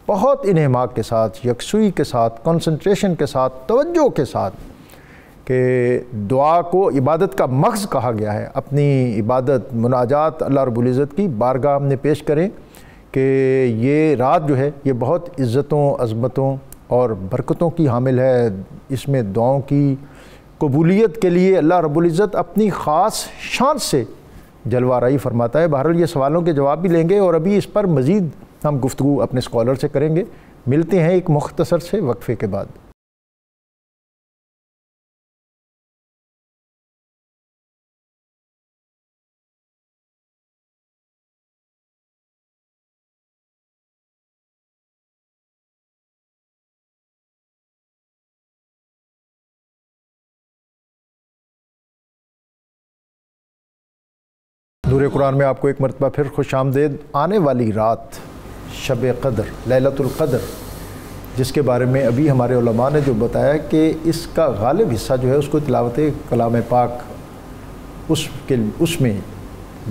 بہت انہماک کے ساتھ، یکسوئی کے ساتھ، کنسنٹریشن کے ساتھ، توجہ کے ساتھ، کہ دعا کو عبادت کا مغز کہا گیا ہے، اپنی عبادت مناجات اللہ رب العزت کی بارگاہ ہم نے پیش کریں کہ یہ رات جو ہے یہ بہت عزتوں، عظمتوں اور برکتوں کی حامل ہے۔ اس میں دعاؤں کی قبولیت کے لیے اللہ رب العزت اپنی خاص شان سے جلوہ آرائی فرماتا ہے۔ بہرحال یہ سوالوں کے جواب بھی لیں گے، اور ابھی اس پر مزید ہم گفتگو اپنے اسکالر سے کریں گے۔ ملتے ہیں ایک مختصر سے وقفے کے بعد۔ نور قرآن میں آپ کو ایک مرتبہ پھر خوش آمدید۔ آنے والی رات شب قدر، لیلۃ القدر، جس کے بارے میں ابھی ہمارے علماء نے جو بتایا کہ اس کا غالب حصہ جو ہے اس کو تلاوت کلام پاک اس میں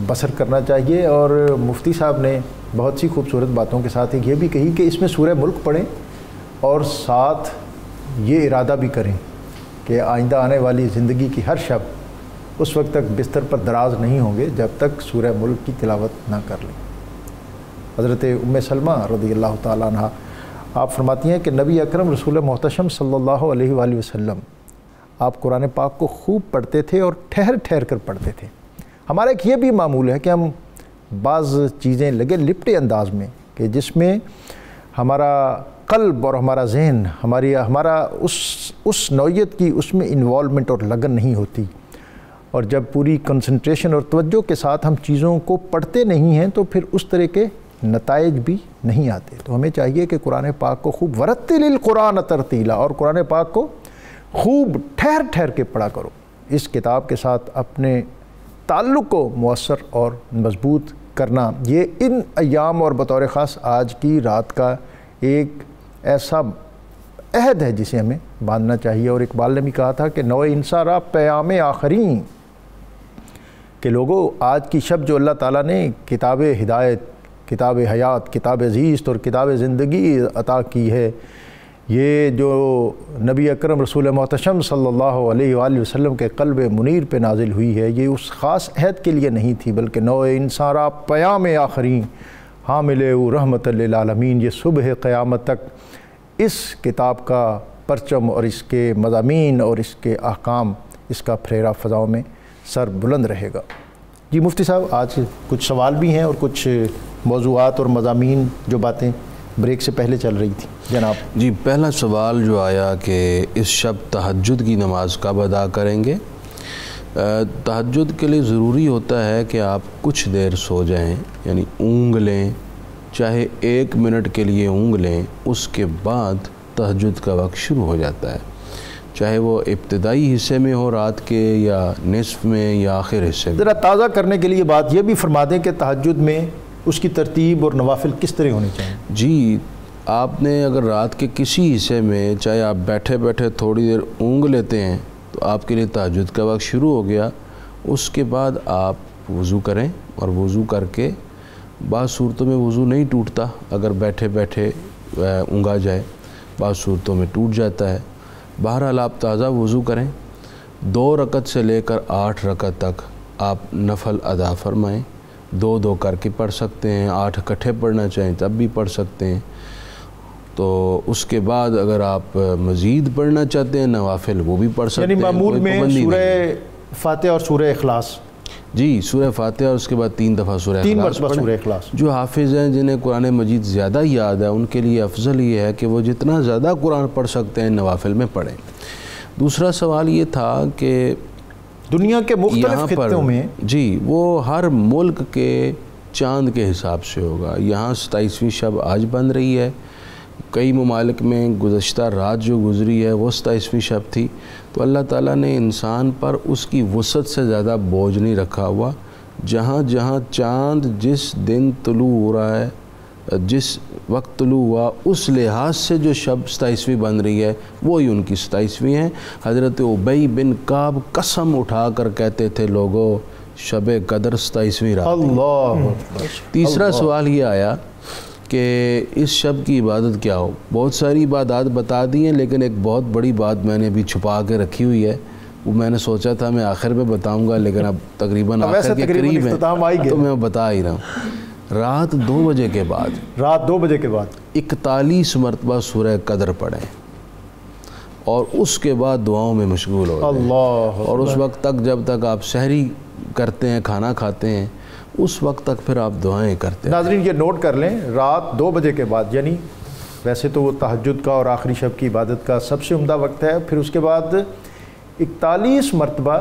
بسر کرنا چاہیے، اور مفتی صاحب نے بہت سی خوبصورت باتوں کے ساتھ یہ بھی کہی کہ اس میں سورہ ملک پڑھیں، اور ساتھ یہ ارادہ بھی کریں کہ آئندہ آنے والی زندگی کی ہر شب اس وقت تک بستر پر دراز نہیں ہوں گے جب تک سورہ ملک کی تلاوت نہ کر لیں۔ حضرت ام سلمہ رضی اللہ تعالیٰ عنہ آپ فرماتی ہیں کہ نبی اکرم رسول محتشم صلی اللہ علیہ وآلہ وسلم آپ قرآن پاک کو خوب پڑھتے تھے اور ٹھہر ٹھہر کر پڑھتے تھے۔ ہمارا ایک یہ بھی معمول ہے کہ ہم بعض چیزیں لگے لپٹے انداز میں کہ جس میں ہمارا قلب اور ہمارا ذہن ہمارا اس نوعیت کی اس میں انوالومنٹ اور لگن نہیں ہوتی، اور جب پوری کنسنٹریشن اور توجہ کے ساتھ ہم چیزوں کو پڑھتے نہیں ہیں تو پھر اس طرح کے نتائج بھی نہیں آتے۔ تو ہمیں چاہیے کہ قرآن پاک کو خوب ورتل القرآن ترتیلا، اور قرآن پاک کو خوب ٹھہر ٹھہر کے پڑھا کرو۔ اس کتاب کے ساتھ اپنے تعلق کو مؤثر اور مضبوط کرنا، یہ ان ایام اور بطور خاص آج کی رات کا ایک ایسا عہد ہے جسے ہمیں باندھنا چاہیے۔ اور اقبال نے بھی کہا تھا کہ نوئے انسان را پیام آخرین، کہ لوگوں آج کی شب جو اللہ تعالیٰ نے کتاب ہدایت، کتاب حیات، کتاب زیست اور کتاب زندگی عطا کی ہے، یہ جو نبی اکرم رسول محتشم صلی اللہ علیہ وآلہ وسلم کے قلب منیر پہ نازل ہوئی ہے، یہ اس خاص عہد کے لیے نہیں تھی بلکہ نوئے انسان را پیام آخرین حامل رحمت للعالمین۔ یہ صبح قیامت تک اس کتاب کا پرچم اور اس کے مضامین اور اس کے احکام، اس کا پھریرا فضاؤں میں سر بلند رہے گا۔ جی مفتی صاحب، آج کچھ سوال بھی ہیں اور کچھ موضوعات اور مضامین جو باتیں بریک سے پہلے چل رہی تھی جناب۔ جی پہلا سوال جو آیا کہ اس شب تہجد کی نماز کب ادا کریں گے؟ تہجد کے لیے ضروری ہوتا ہے کہ آپ کچھ دیر سو جائیں، یعنی اونگ لیں، چاہے 1 منٹ کے لیے اونگ لیں، اس کے بعد تہجد کا وقت شروع ہو جاتا ہے، چاہے وہ ابتدائی حصے میں ہو رات کے یا نصف میں یا آخر حصے میں۔ ذرا تازہ کرنے کے لیے بات یہ بھی فرما دیں کہ تہجد میں اس کی ترتیب اور نوافل کس طرح ہونے چاہیے؟ جی آپ نے اگر رات کے کسی حصے میں چاہے آپ بیٹھے بیٹھے تھوڑی دیر اونگ لیتے ہیں تو آپ کے لیے تہجد کا وقت شروع ہو گیا۔ اس کے بعد آپ وضو کریں، اور وضو کر کے بعض صورتوں میں وضو نہیں ٹوٹتا اگر بیٹھے بیٹھے اونگا جائے، بعض صورتوں میں ٹوٹ جاتا ہے۔ بہرحال آپ تازہ وضو کریں، 2 رکعت سے لے کر 8 رکعت تک آپ نفل ادا فرمائیں، 2 کر کے پڑھ سکتے ہیں، 8 اکٹھے پڑھنا چاہیں تب بھی پڑھ سکتے ہیں۔ تو اس کے بعد اگر آپ مزید پڑھنا چاہتے ہیں نوافل وہ بھی پڑھ سکتے ہیں، یعنی معمول میں سورہ فاتحہ اور سورہ اخلاص؟ جی سورہ فاتحہ اور اس کے بعد 3 دفعہ سورہ اخلاص پڑھیں۔ سورہ اخلاص جو حافظ ہیں جنہیں قرآن مجید زیادہ یاد ہے ان کے لیے افضل یہ ہے کہ وہ جتنا زیادہ قرآن پڑھ سکتے ہیں نوافل میں پڑھیں۔ دوسرا سوال یہ تھا کہ دنیا کے مختلف خطوں میں جی وہ ہر ملک کے چاند کے حساب سے ہوگا۔ یہاں 27ویں شب آج بن رہی ہے، کئی ممالک میں گزشتہ رات جو گزری ہے وہ 27ویں شب تھی، تو اللہ تعالیٰ نے انسان پر اس کی وسعت سے زیادہ بوجھ نہیں رکھا ہوا۔ جہاں جہاں چاند جس دن طلوع ہو رہا ہے، جس وقت طلوع ہوا، اس لحاظ سے جو شب 27ویں بن رہی ہے وہی ان کی 27ویں ہیں۔ حضرت ابی بن کعب قسم اٹھا کر کہتے تھے لوگوں شب قدر 27ویں رات۔ اللہ۔ تیسرا سوال یہ آیا کہ اس شب کی عبادت کیا ہو؟ بہت ساری عبادات بتا دی ہیں لیکن ایک بہت بڑی بات میں نے ابھی چھپا کے رکھی ہوئی ہے، وہ میں نے سوچا تھا میں آخر میں بتاؤں گا لیکن اب تقریباً آخر کے قریب ہے تو میں بتا ہی رہا ہوں۔ رات 2 بجے کے بعد، رات 2 بجے کے بعد 41 مرتبہ سورہ قدر پڑھیں اور اس کے بعد دعاؤں میں مشغول ہو جائیں۔ اللہ۔ اور اس وقت تک جب تک آپ سحری کرتے ہیں، کھانا کھاتے ہیں، اس وقت تک پھر آپ دعائیں کرتے ہیں۔ ناظرین یہ نوٹ کر لیں، رات 2 بجے کے بعد، یعنی ویسے تو وہ تہجد کا اور آخری شب کی عبادت کا سب سے عمدہ وقت ہے، پھر اس کے بعد 41 مرتبہ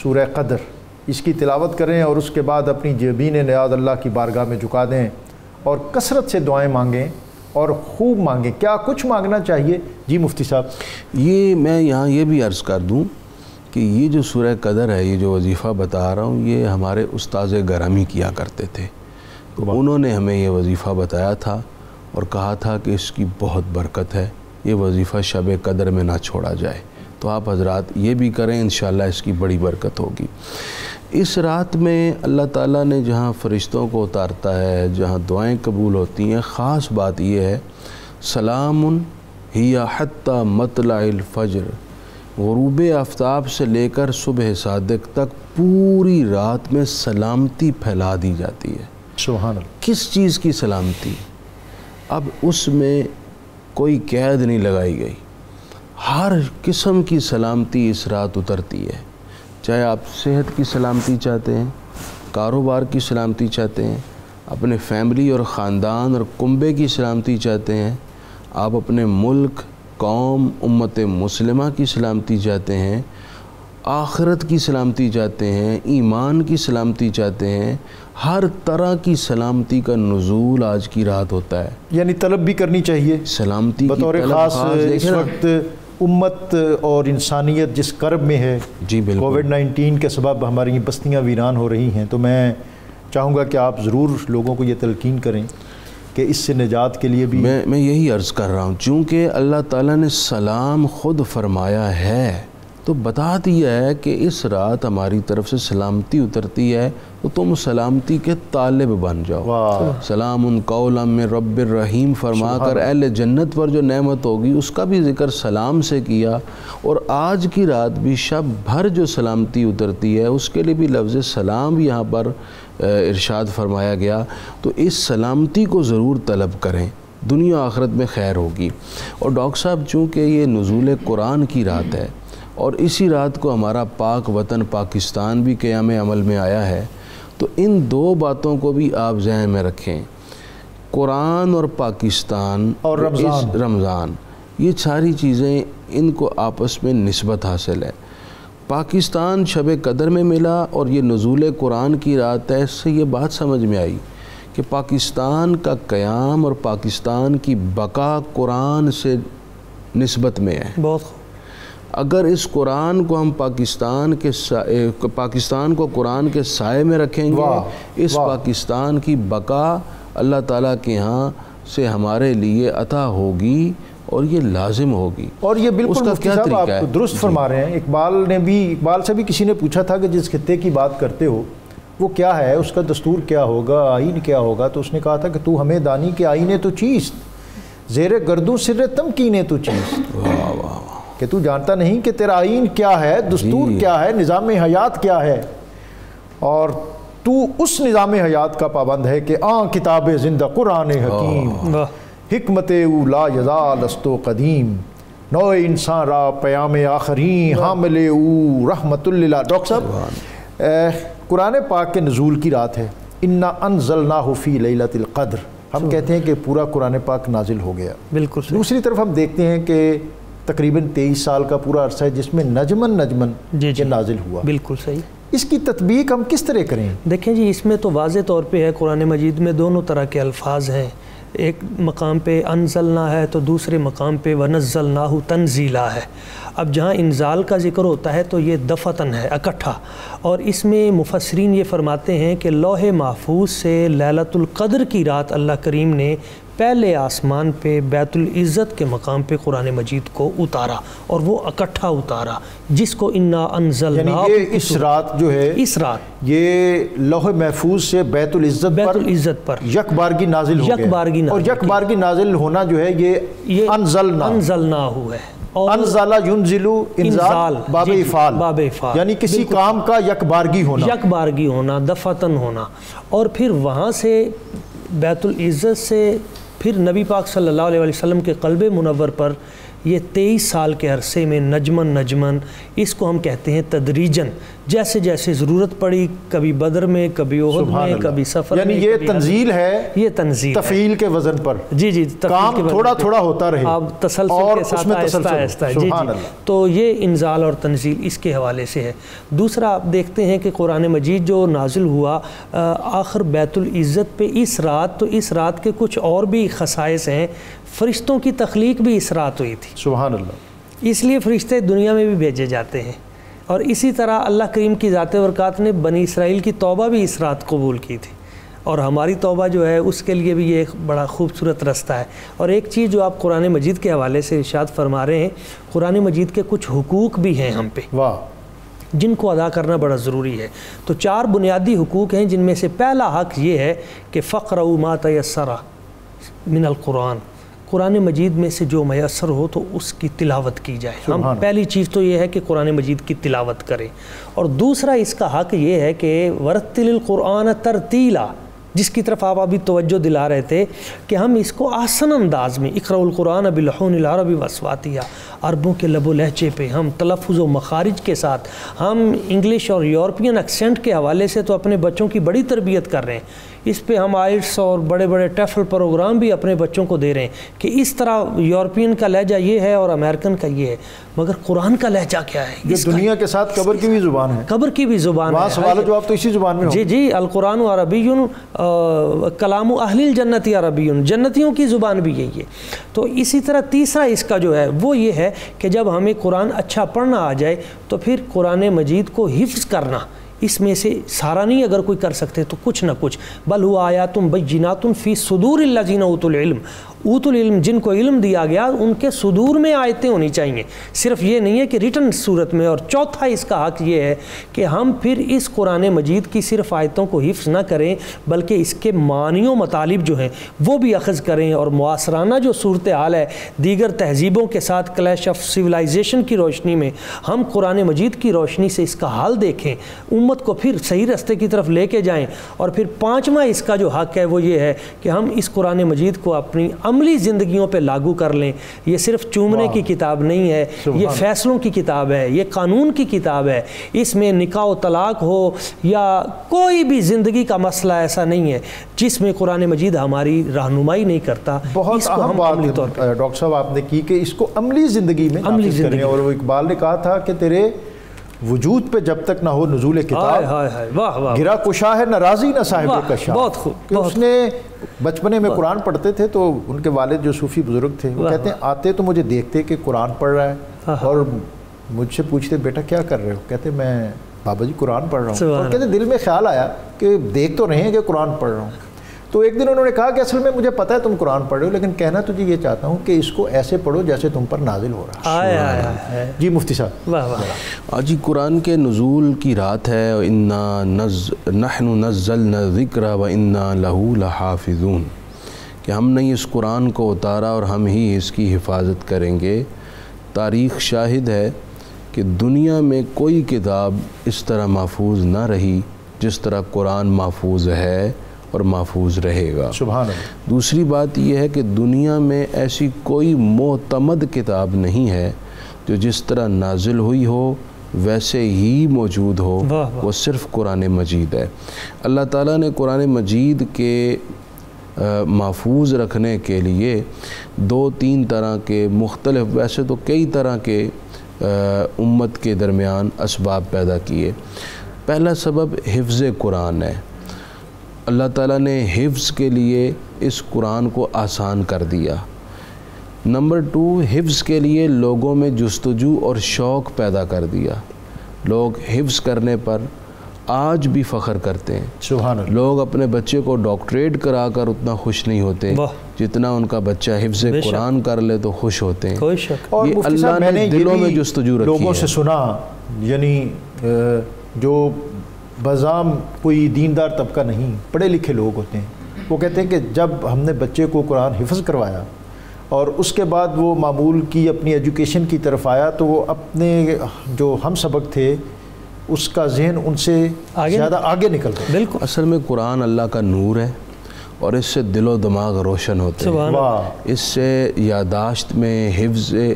سورہ قدر اس کی تلاوت کریں اور اس کے بعد اپنی جبین نیاز اللہ کی بارگاہ میں جھکا دیں اور کثرت سے دعائیں مانگیں اور خوب مانگیں۔ کیا کچھ مانگنا چاہیے؟ جی مفتی صاحب۔ یہ میں یہاں یہ بھی عرض کر دوں کہ یہ جو سورہ قدر ہے، یہ جو وظیفہ بتا رہا ہوں، یہ ہمارے استاذ گرامی کیا کرتے تھے، تو انہوں نے ہمیں یہ وظیفہ بتایا تھا اور کہا تھا کہ اس کی بہت برکت ہے، یہ وظیفہ شب قدر میں نہ چھوڑا جائے، تو آپ حضرات یہ بھی کریں، انشاءاللہ اس کی بڑی برکت ہوگی۔ اس رات میں اللہ تعالیٰ نے جہاں فرشتوں کو اتارتا ہے، جہاں دعائیں قبول ہوتی ہیں، خاص بات یہ ہے سلام ہی حتی مطلع الفجر، غروب آفتاب سے لے کر صبح صادق تک پوری رات میں سلامتی پھیلا دی جاتی ہے۔ سبحان اللہ۔ کس چیز کی سلامتی؟ اب اس میں کوئی قید نہیں لگائی گئی، ہر قسم کی سلامتی اس رات اترتی ہے، چاہے آپ صحت کی سلامتی چاہتے ہیں، کاروبار کی سلامتی چاہتے ہیں، اپنے فیملی اور خاندان اور کنبے کی سلامتی چاہتے ہیں، آپ اپنے ملک، قوم، امت مسلمہ کی سلامتی چاہتے ہیں، آخرت کی سلامتی چاہتے ہیں، ایمان کی سلامتی چاہتے ہیں، ہر طرح کی سلامتی کا نزول آج کی رات ہوتا ہے۔ یعنی طلب بھی کرنی چاہیے سلامتی کی بطور طلب خاص اس دیکھیں نا، وقت امت اور انسانیت جس کرب میں ہے، جی بالکل، کووڈ-19 کے سبب ہماری بستیاں ویران ہو رہی ہیں، تو میں چاہوں گا کہ آپ ضرور لوگوں کو یہ تلقین کریں کہ اس سے نجات کے لیے بھی میں یہی عرض کر رہا ہوں، چونکہ اللہ تعالیٰ نے سلام خود فرمایا ہے تو بتا دیا ہے کہ اس رات ہماری طرف سے سلامتی اترتی ہے، تو تم سلامتی کے طالب بن جاؤ۔ سلام قولا من رب الرحیم فرما کر اہل جنت پر جو نعمت ہوگی اس کا بھی ذکر سلام سے کیا، اور آج کی رات بھی شب بھر جو سلامتی اترتی ہے اس کے لیے بھی لفظ سلام یہاں پر ارشاد فرمایا گیا، تو اس سلامتی کو ضرور طلب کریں، دنیا آخرت میں خیر ہوگی۔ اور ڈاکٹر صاحب چونکہ یہ نزول قرآن کی رات ہے اور اسی رات کو ہمارا پاک وطن پاکستان بھی قیام عمل میں آیا ہے، تو ان دو باتوں کو بھی آپ ذہن میں رکھیں، قرآن اور پاکستان اور رمضان، یہ ساری چیزیں ان کو آپس میں نسبت حاصل ہے۔ پاکستان شب قدر میں ملا اور یہ نزول قرآن کی رات ہے، اس سے یہ بات سمجھ میں آئی کہ پاکستان کا قیام اور پاکستان کی بقا قرآن سے نسبت میں ہے۔ بہت اگر اس قرآن کو ہم پاکستان کو قرآن کے سائے میں رکھیں گے، اس پاکستان کی بقا اللہ تعالیٰ کے ہاں سے ہمارے لیے عطا ہوگی اور یہ لازم ہوگی۔ اور یہ بالکل مفتی صاحب آپ درست فرما رہے ہیں۔ اقبال سے بھی کسی نے پوچھا تھا کہ جس خطے کی بات کرتے ہو وہ کیا ہے، اس کا دستور کیا ہوگا، آئین کیا ہوگا، تو اس نے کہا تھا کہ تو ہمیں دانی کے آئینے تو چیست، زیر گردوں سر تمکینے تو چیست، کہ تو جانتا نہیں کہ تیرا آئین کیا ہے، دستور کیا ہے، نظام حیات کیا ہے، اور تو اس نظام حیات کا پابند ہے کہ کتاب زندہ قرآن حکیم، حکمت او لا یزال استو قدیم، نو انسان را پیام آخرین، حامل او رحمت للہ۔ ڈاکٹر صاحب قرآن پاک کے نزول کی رات ہے، انا انزلناہ فی لیلۃ القدر، ہم کہتے ہیں کہ پورا قرآن پاک نازل ہو گیا۔ بالکل صحیح۔ دوسری طرف ہم دیکھتے ہیں کہ تقریباً 23 سال کا پورا عرصہ ہے جس میں نجمن یہ نازل ہوا۔ بالکل صحیح۔ اس کی تطبیق ہم کس طرح کریں؟ دیکھیں جی، اس میں تو واضح طور پہ ہے، قرآن مجید میں دونوں طرح کے الفاظ ہیں، ایک مقام پہ انزلنا ہے تو دوسرے مقام پہ ونزلناہ تنزیلا ہے۔ اب جہاں انزال کا ذکر ہوتا ہے تو یہ دفتن ہے، اکٹھا، اور اس میں مفسرین یہ فرماتے ہیں کہ لوح محفوظ سے لیلۃ القدر کی رات اللہ کریم نے پہلے آسمان پہ بیت العزت کے مقام پہ قرآن مجید کو اتارا، اور وہ اکٹھا اتارا، جس کو انا انزلناہ، یعنی یہ اس رات جو ہے، اس رات یہ لوح محفوظ سے بیت العزت پر یک بارگی نازل ہو گیا، اور یک بارگی نازل ہونا جو ہے یہ انزلناہ ہے، انزلہ ینزلو انزال باب افعال، یعنی کسی کام کا یک بارگی ہونا، دفتن ہونا، اور پھر وہاں سے بیت العزت سے پھر نبی پاک صلی اللہ علیہ وسلم کے قلب منور پر یہ 23 سال کے عرصے میں نجمن اس کو ہم کہتے ہیں تدریجن، جیسے جیسے ضرورت پڑی، کبھی بدر میں، کبھی احد میں، کبھی سفر میں، یعنی یہ تنزیل ہے، یہ تنزیل تفعیل کے وزن پر، جی کام تھوڑا تھوڑا ہوتا رہے اب تسلسل کے ساتھ آہستہ آہستہ، جی تو یہ انزال اور تنزیل اس کے حوالے سے ہے۔ دوسرا آپ دیکھتے ہیں کہ قرآن مجید جو نازل ہوا آخر بیت العزت پہ اس رات، تو اس رات کے کچھ اور بھی خصائص ہیں، فرشتوں کی تخلیق بھی اس رات ہوئی تھی، سبحان اللہ، اس لیے فرشتے دنیا میں بھی بھیجے جاتے ہیں۔ اور اسی طرح اللہ کریم کی ذات برکات نے بنی اسرائیل کی توبہ بھی اس رات قبول کی تھی، اور ہماری توبہ جو ہے اس کے لیے بھی یہ ایک بڑا خوبصورت رستہ ہے۔ اور ایک چیز جو آپ قرآن مجید کے حوالے سے ارشاد فرما رہے ہیں، قرآن مجید کے کچھ حقوق بھی ہیں ہم پہ واہ، جن کو ادا کرنا بڑا ضروری ہے۔ تو 4 بنیادی حقوق ہیں، جن میں سے پہلا حق یہ ہے کہ فقرؤ ما تیسر من القرآن، قرآن مجید میں سے جو میسر ہو تو اس کی تلاوت کی جائے۔ ہم پہلی چیز تو یہ ہے کہ قرآن مجید کی تلاوت کریں، اور دوسرا اس کا حق یہ ہے کہ ورتل القرآن ترتیلا، جس کی طرف آپ ابھی توجہ دلا رہے تھے کہ ہم اس کو آسن انداز میں اقرأ القرآن بلحون العرب واصواتها، عربوں کے لب و لہجے پہ ہم تلفظ و مخارج کے ساتھ، ہم انگلش اور یورپین ایکسنٹ کے حوالے سے تو اپنے بچوں کی بڑی تربیت کر رہے ہیں، اس پہ ہم آئلٹس اور بڑے بڑے ٹیفل پروگرام بھی اپنے بچوں کو دے رہے ہیں کہ اس طرح یورپین کا لہجہ یہ ہے اور امریکن کا یہ ہے، مگر قرآن کا لہجہ کیا ہے؟ جو دنیا کے ساتھ قبر کی بھی زبان ہے، قبر کی بھی زبان ہے، وہاں سوال و جواب تو اسی زبان میں ہو۔ جی القرآن عربی کلام اہل الجنت عربی، جنتیوں کی زبان بھی یہی ہے۔ تو اسی طرح تیسرا اس کا جو ہے وہ یہ ہے کہ جب ہمیں قرآن اچھا پڑھنا آ جائے تو پھر قرآن مجید کو حفظ کرنا، اس میں سے سارا نہیں اگر کوئی کر سکتے تو کچھ نہ کچھ، بل ہوا آیات بینات فی صدور الذین اوتوا العلم، اوت العلم جن کو علم دیا گیا ان کے صدور میں آیتیں ہونی چاہیے، صرف یہ نہیں ہے کہ ریٹن صورت میں۔ اور چوتھا اس کا حق یہ ہے کہ ہم پھر اس قرآن مجید کی صرف آیتوں کو حفظ نہ کریں بلکہ اس کے معنی و مطالب جو ہیں وہ بھی اخذ کریں، اور معاصرانہ جو صورتحال ہے دیگر تہذیبوں کے ساتھ کلیش آف سویلائزیشن کی روشنی میں ہم قرآن مجید کی روشنی سے اس کا حال دیکھیں، امت کو پھر صحیح راستے کی طرف لے کے جائیں۔ اور پھر پانچواں اس کا جو حق ہے وہ یہ ہے کہ ہم اس قرآن مجید کو اپنی عملی زندگیوں پہ لاگو کر لیں۔ یہ صرف چومنے کی کتاب نہیں ہے، یہ فیصلوں کی کتاب ہے، یہ قانون کی کتاب ہے، اس میں نکاح و طلاق ہو یا کوئی بھی زندگی کا مسئلہ ایسا نہیں ہے جس میں قرآن مجید ہماری رہنمائی نہیں کرتا۔ بہت اہم بات ڈاکٹر صاحب آپ نے کی کہ اس کو عملی زندگی میں نافذ کریں، اور وہ اقبال نے کہا تھا کہ تیرے وجود پہ جب تک نہ ہو نزول کتاب، گرا کشا ہے نہ راضی نہ صاحب کشا۔ بہت خوب۔ کہ اس نے بچپنے میں قرآن پڑھتے تھے تو ان کے والد جو صوفی بزرگ تھے وہ کہتے ہیں آتے تو مجھے دیکھتے کہ قرآن پڑھ رہا ہے اور مجھ سے پوچھتے بیٹا کیا کر رہے ہو، کہتے میں بابا جی قرآن پڑھ رہا ہوں، اور کہتے دل میں خیال آیا کہ دیکھ تو رہے ہیں کہ قرآن پڑھ رہا ہوں۔ تو ایک دن انہوں نے کہا کہ اصل میں مجھے پتہ ہے تم قرآن پڑھ رہے ہو، لیکن کہنا تجھے یہ چاہتا ہوں کہ اس کو ایسے پڑھو جیسے تم پر نازل ہو رہا ہے۔ جی مفتی صاحب، جی قرآن کے نزول کی رات ہے، نحن نزلنا الذکر وإنا لہ لحافظون، کہ ہم نے اس قرآن کو اتارا اور ہم ہی اس کی حفاظت کریں گے۔ تاریخ شاہد ہے کہ دنیا میں کوئی کتاب اس طرح محفوظ نہ رہی جس طرح قرآن محفوظ ہے اور محفوظ رہے گا۔ سبحان اللہ۔ دوسری بات یہ ہے کہ دنیا میں ایسی کوئی معتمد کتاب نہیں ہے جو جس طرح نازل ہوئی ہو ویسے ہی موجود ہو، وہ صرف قرآن مجید ہے۔ اللہ تعالیٰ نے قرآن مجید کے محفوظ رکھنے کے لیے 2-3 طرح کے مختلف، ویسے تو کئی طرح کے امت کے درمیان اسباب پیدا کیے۔ پہلا سبب حفظ قرآن ہے۔ اللہ تعالیٰ نے حفظ کے لیے اس قرآن کو آسان کر دیا۔ نمبر 2، حفظ کے لیے لوگوں میں جستجو اور شوق پیدا کر دیا۔ لوگ حفظ کرنے پر آج بھی فخر کرتے ہیں۔ سبحان اللہ۔ لوگ اپنے بچے کو ڈاکٹریٹ کرا کر اتنا خوش نہیں ہوتے جتنا ان کا بچہ حفظ قرآن کر لے تو خوش ہوتے ہیں۔ اور یہ اللہ نے دلوں میں جستجو رکھی ہے۔ لوگوں سے سنا، یعنی جو بازام کوئی دیندار طبقہ نہیں، پڑھے لکھے لوگ ہوتے ہیں، وہ کہتے ہیں کہ جب ہم نے بچے کو قرآن حفظ کروایا اور اس کے بعد وہ معمول کی اپنی ایجوکیشن کی طرف آیا تو وہ اپنے جو ہم سبق تھے اس کا ذہن ان سے زیادہ آگے نکلتا ہے۔ بالکل۔ اصل میں قرآن اللہ کا نور ہے اور اس سے دل و دماغ روشن ہوتے ہیں، اس سے یاداشت میں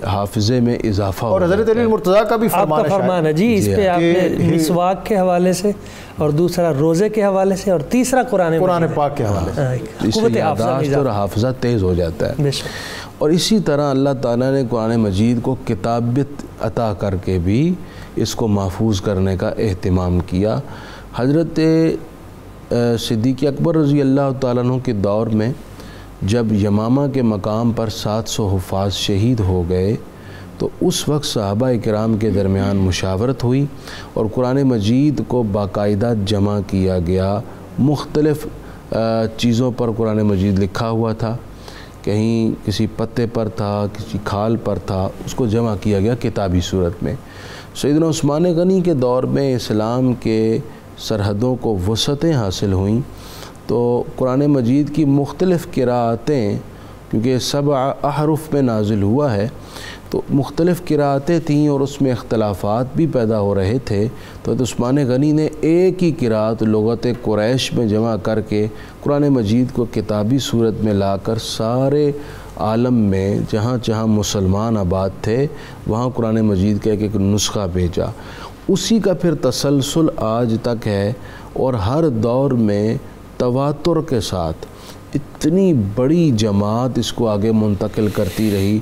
حافظے میں اضافہ ہوتا ہے۔ اور حضرت علی المرتضیٰ کا بھی فرمان ہے جی، اس پہ آپ نے مسواک کے حوالے سے، اور دوسرا روزے کے حوالے سے، اور تیسرا قرآن پاک کے حوالے سے، اس سے یاداشت اور حافظہ تیز ہو جاتا ہے۔ اور اسی طرح اللہ تعالیٰ نے قرآن مجید کو کتابت عطا کر کے بھی اس کو محفوظ کرنے کا اہتمام کیا۔ حضرت صدیق اکبر رضی اللہ تعالیٰ عنہ کے دور میں جب یمامہ کے مقام پر 700 حفاظ شہید ہو گئے تو اس وقت صحابہ کرام کے درمیان مشاورت ہوئی اور قرآن مجید کو باقاعدہ جمع کیا گیا۔ مختلف چیزوں پر قرآن مجید لکھا ہوا تھا، کہیں کسی پتے پر تھا، کسی کھال پر تھا، اس کو جمع کیا گیا کتابی صورت میں۔ سیدنا عثمان غنی کے دور میں اسلام کے سرحدوں کو وسعتیں حاصل ہوئیں، تو قرآن مجید کی مختلف قراءتیں، کیونکہ 7 احرف میں نازل ہوا ہے تو مختلف قراءتیں تھیں اور اس میں اختلافات بھی پیدا ہو رہے تھے، تو عثمان غنی نے ایک ہی قراءت لغت قریش میں جمع کر کے قرآن مجید کو کتابی صورت میں لا کر سارے عالم میں جہاں جہاں مسلمان آباد تھے وہاں قرآن مجید کا ایک نسخہ بھیجا۔ اسی کا پھر تسلسل آج تک ہے، اور ہر دور میں تواتر کے ساتھ اتنی بڑی جماعت اس کو آگے منتقل کرتی رہی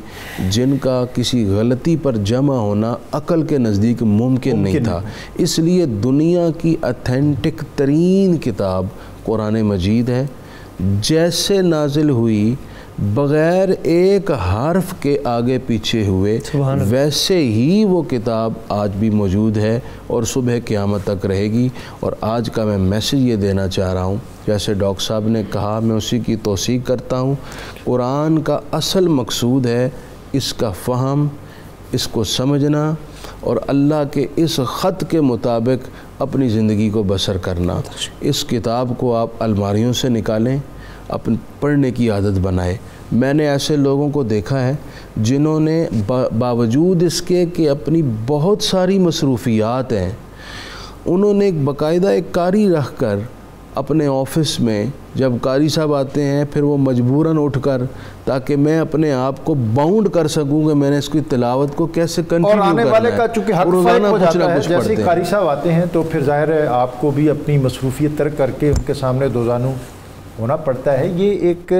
جن کا کسی غلطی پر جمع ہونا عقل کے نزدیک ممکن نہیں تھا۔ اس لیے دنیا کی اتھینٹک ترین کتاب قرآن مجید ہے، جیسے نازل ہوئی بغیر ایک حرف کے آگے پیچھے ہوئے ویسے ہی وہ کتاب آج بھی موجود ہے اور صبح قیامت تک رہے گی۔ اور آج کا میں میسیج یہ دینا چاہ رہا ہوں، جیسے ڈاکٹر صاحب نے کہا، میں اسی کی توثیق کرتا ہوں، قرآن کا اصل مقصود ہے اس کا فہم، اس کو سمجھنا اور اللہ کے اس خط کے مطابق اپنی زندگی کو بسر کرنا۔ اس کتاب کو آپ الماریوں سے نکالیں، اپنے پڑھنے کی عادت بنائے۔ میں نے ایسے لوگوں کو دیکھا ہے جنہوں نے باوجود اس کے کہ اپنی بہت ساری مصروفیات ہیں، انہوں نے ایک باقاعدہ ایک قاری رکھ کر اپنے آفس میں، جب قاری صاحب آتے ہیں پھر وہ مجبوراً اٹھ کر، تاکہ میں اپنے آپ کو باؤنڈ کر سکوں کہ میں نے اس کی تلاوت کو کیسے کنٹینیو کرنا ہے، اور آنے والے کا چونکہ حق فائق ہو جاتا ہے، جیسے قاری صاحب آتے ہیں تو پھر ظاہر ہے آپ کو بھی اپنی مصروفیت ترک کر کے ان کے سامنے دوزانو ہونا پڑتا ہے۔ یہ ایک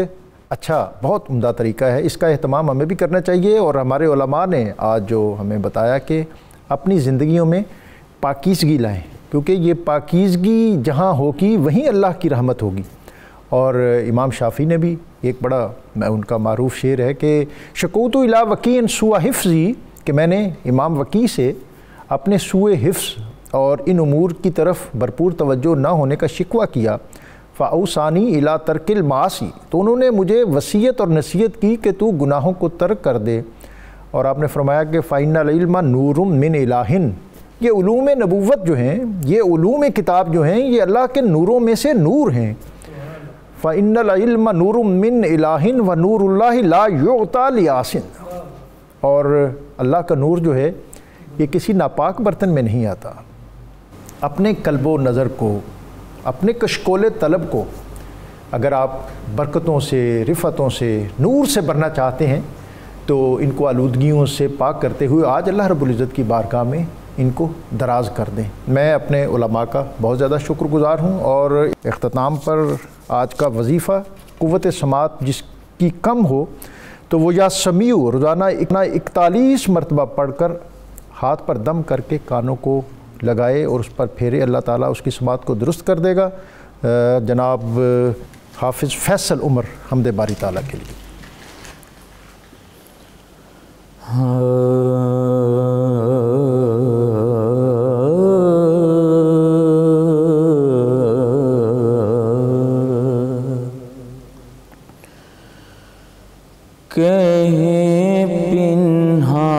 اچھا بہت عمدہ طریقہ ہے، اس کا اہتمام ہمیں بھی کرنا چاہیے، اور ہمارے علماء نے آج جو ہمیں بتایا کہ اپنی زندگیوں میں پاکیزگی لائیں، کیونکہ یہ پاکیزگی جہاں ہوگی وہیں اللہ کی رحمت ہوگی۔ اور امام شافعی نے بھی ایک بڑا ان کا معروف شعر ہے کہ شکوت الی وکیع سوء حفظی، کہ میں نے امام وکیع سے اپنے سوء حفظ اور ان امور کی طرف بھرپور توجہ نہ ہونے کا شکوہ کیا، فاوصانی الی ترک المعاصی، تو انہوں نے مجھے وصیت اور نصیحت کی کہ تو گناہوں کو ترک کر دے۔ اور آپ نے فرمایا کہ فإن العلم نور من الہ، یہ علوم نبوت جو ہیں، یہ علوم کتاب جو ہیں، یہ اللہ کے نوروں میں سے نور ہیں۔ فإن العلم نور من الہ ونور اللہ لا یعطی لعاصٍ، اور اللہ کا نور جو ہے یہ کسی ناپاک برتن میں نہیں آتا۔ اپنے قلب و نظر کو، اپنے کشکول طلب کو اگر آپ برکتوں سے، رفتوں سے، نور سے بھرنا چاہتے ہیں تو ان کو آلودگیوں سے پاک کرتے ہوئے آج اللہ رب العزت کی بارگاہ میں ان کو دراز کر دیں۔ میں اپنے علماء کا بہت زیادہ شکر گزار ہوں، اور اختتام پر آج کا وظیفہ قوت سماعت جس کی کم ہو تو وہ یا سمیع روزانہ 41 مرتبہ پڑھ کر ہاتھ پر دم کر کے کانوں کو لگائے اور اس پر پھیرے، اللہ تعالیٰ اس کی سماعت کو درست کر دے گا۔ جناب حافظ فیصل عمر حمد باری تعالیٰ کے لیے۔ کہیں پنہاں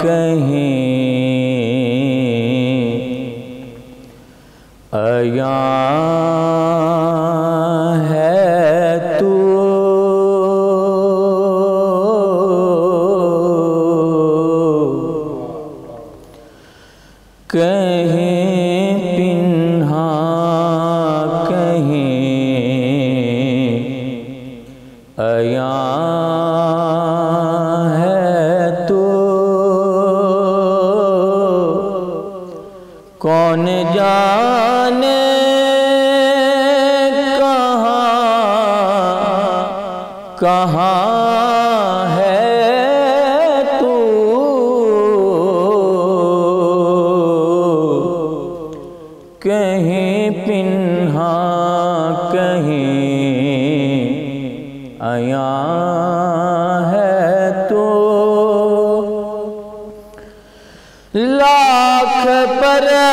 کہیں عیاں ہے تو، کہیں پنہاں کہیں عیاں ہے تو، کون جانے کہاں ہے تو، کہیں پنہاں کہیں عیاں ہے تو۔ پردوں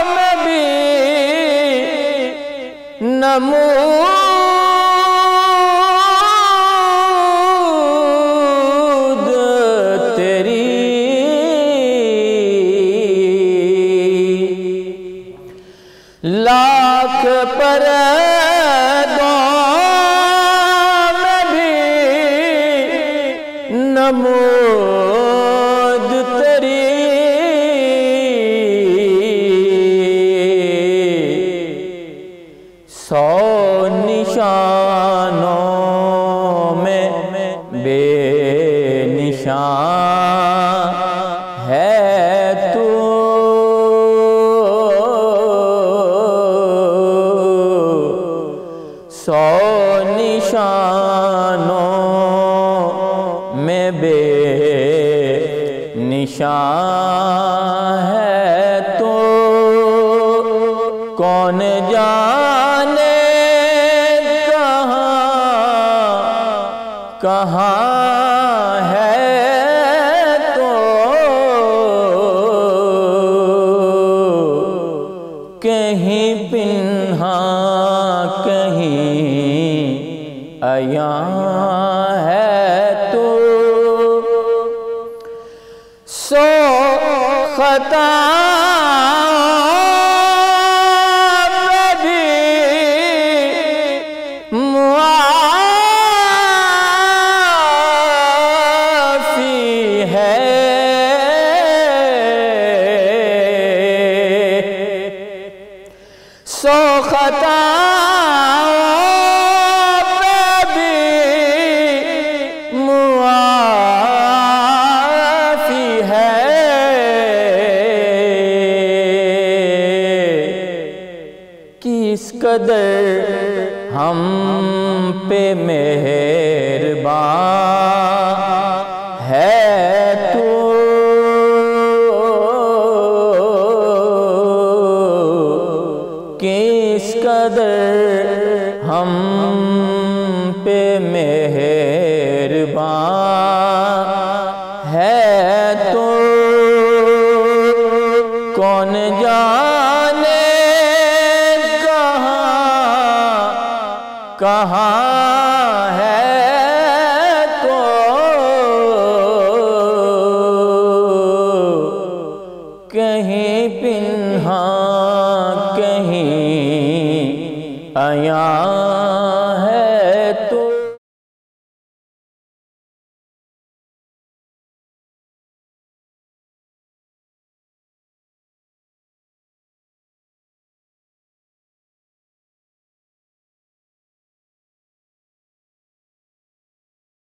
میں بھی نمود تیری لاکھ پردوں میں بھی نمود تیری سو نشانوں میں بے نشان ہے تو سو نشانوں میں بے نشان ہے تو کون جانے کہاں ہے تو کہیں پنہاں کہیں عیاں ہے تو سو خطا سو خطا پہ بھی معافی ہے کس قدر ہم پہ مہربان ہے تو کس قدر ہم پہ مہربان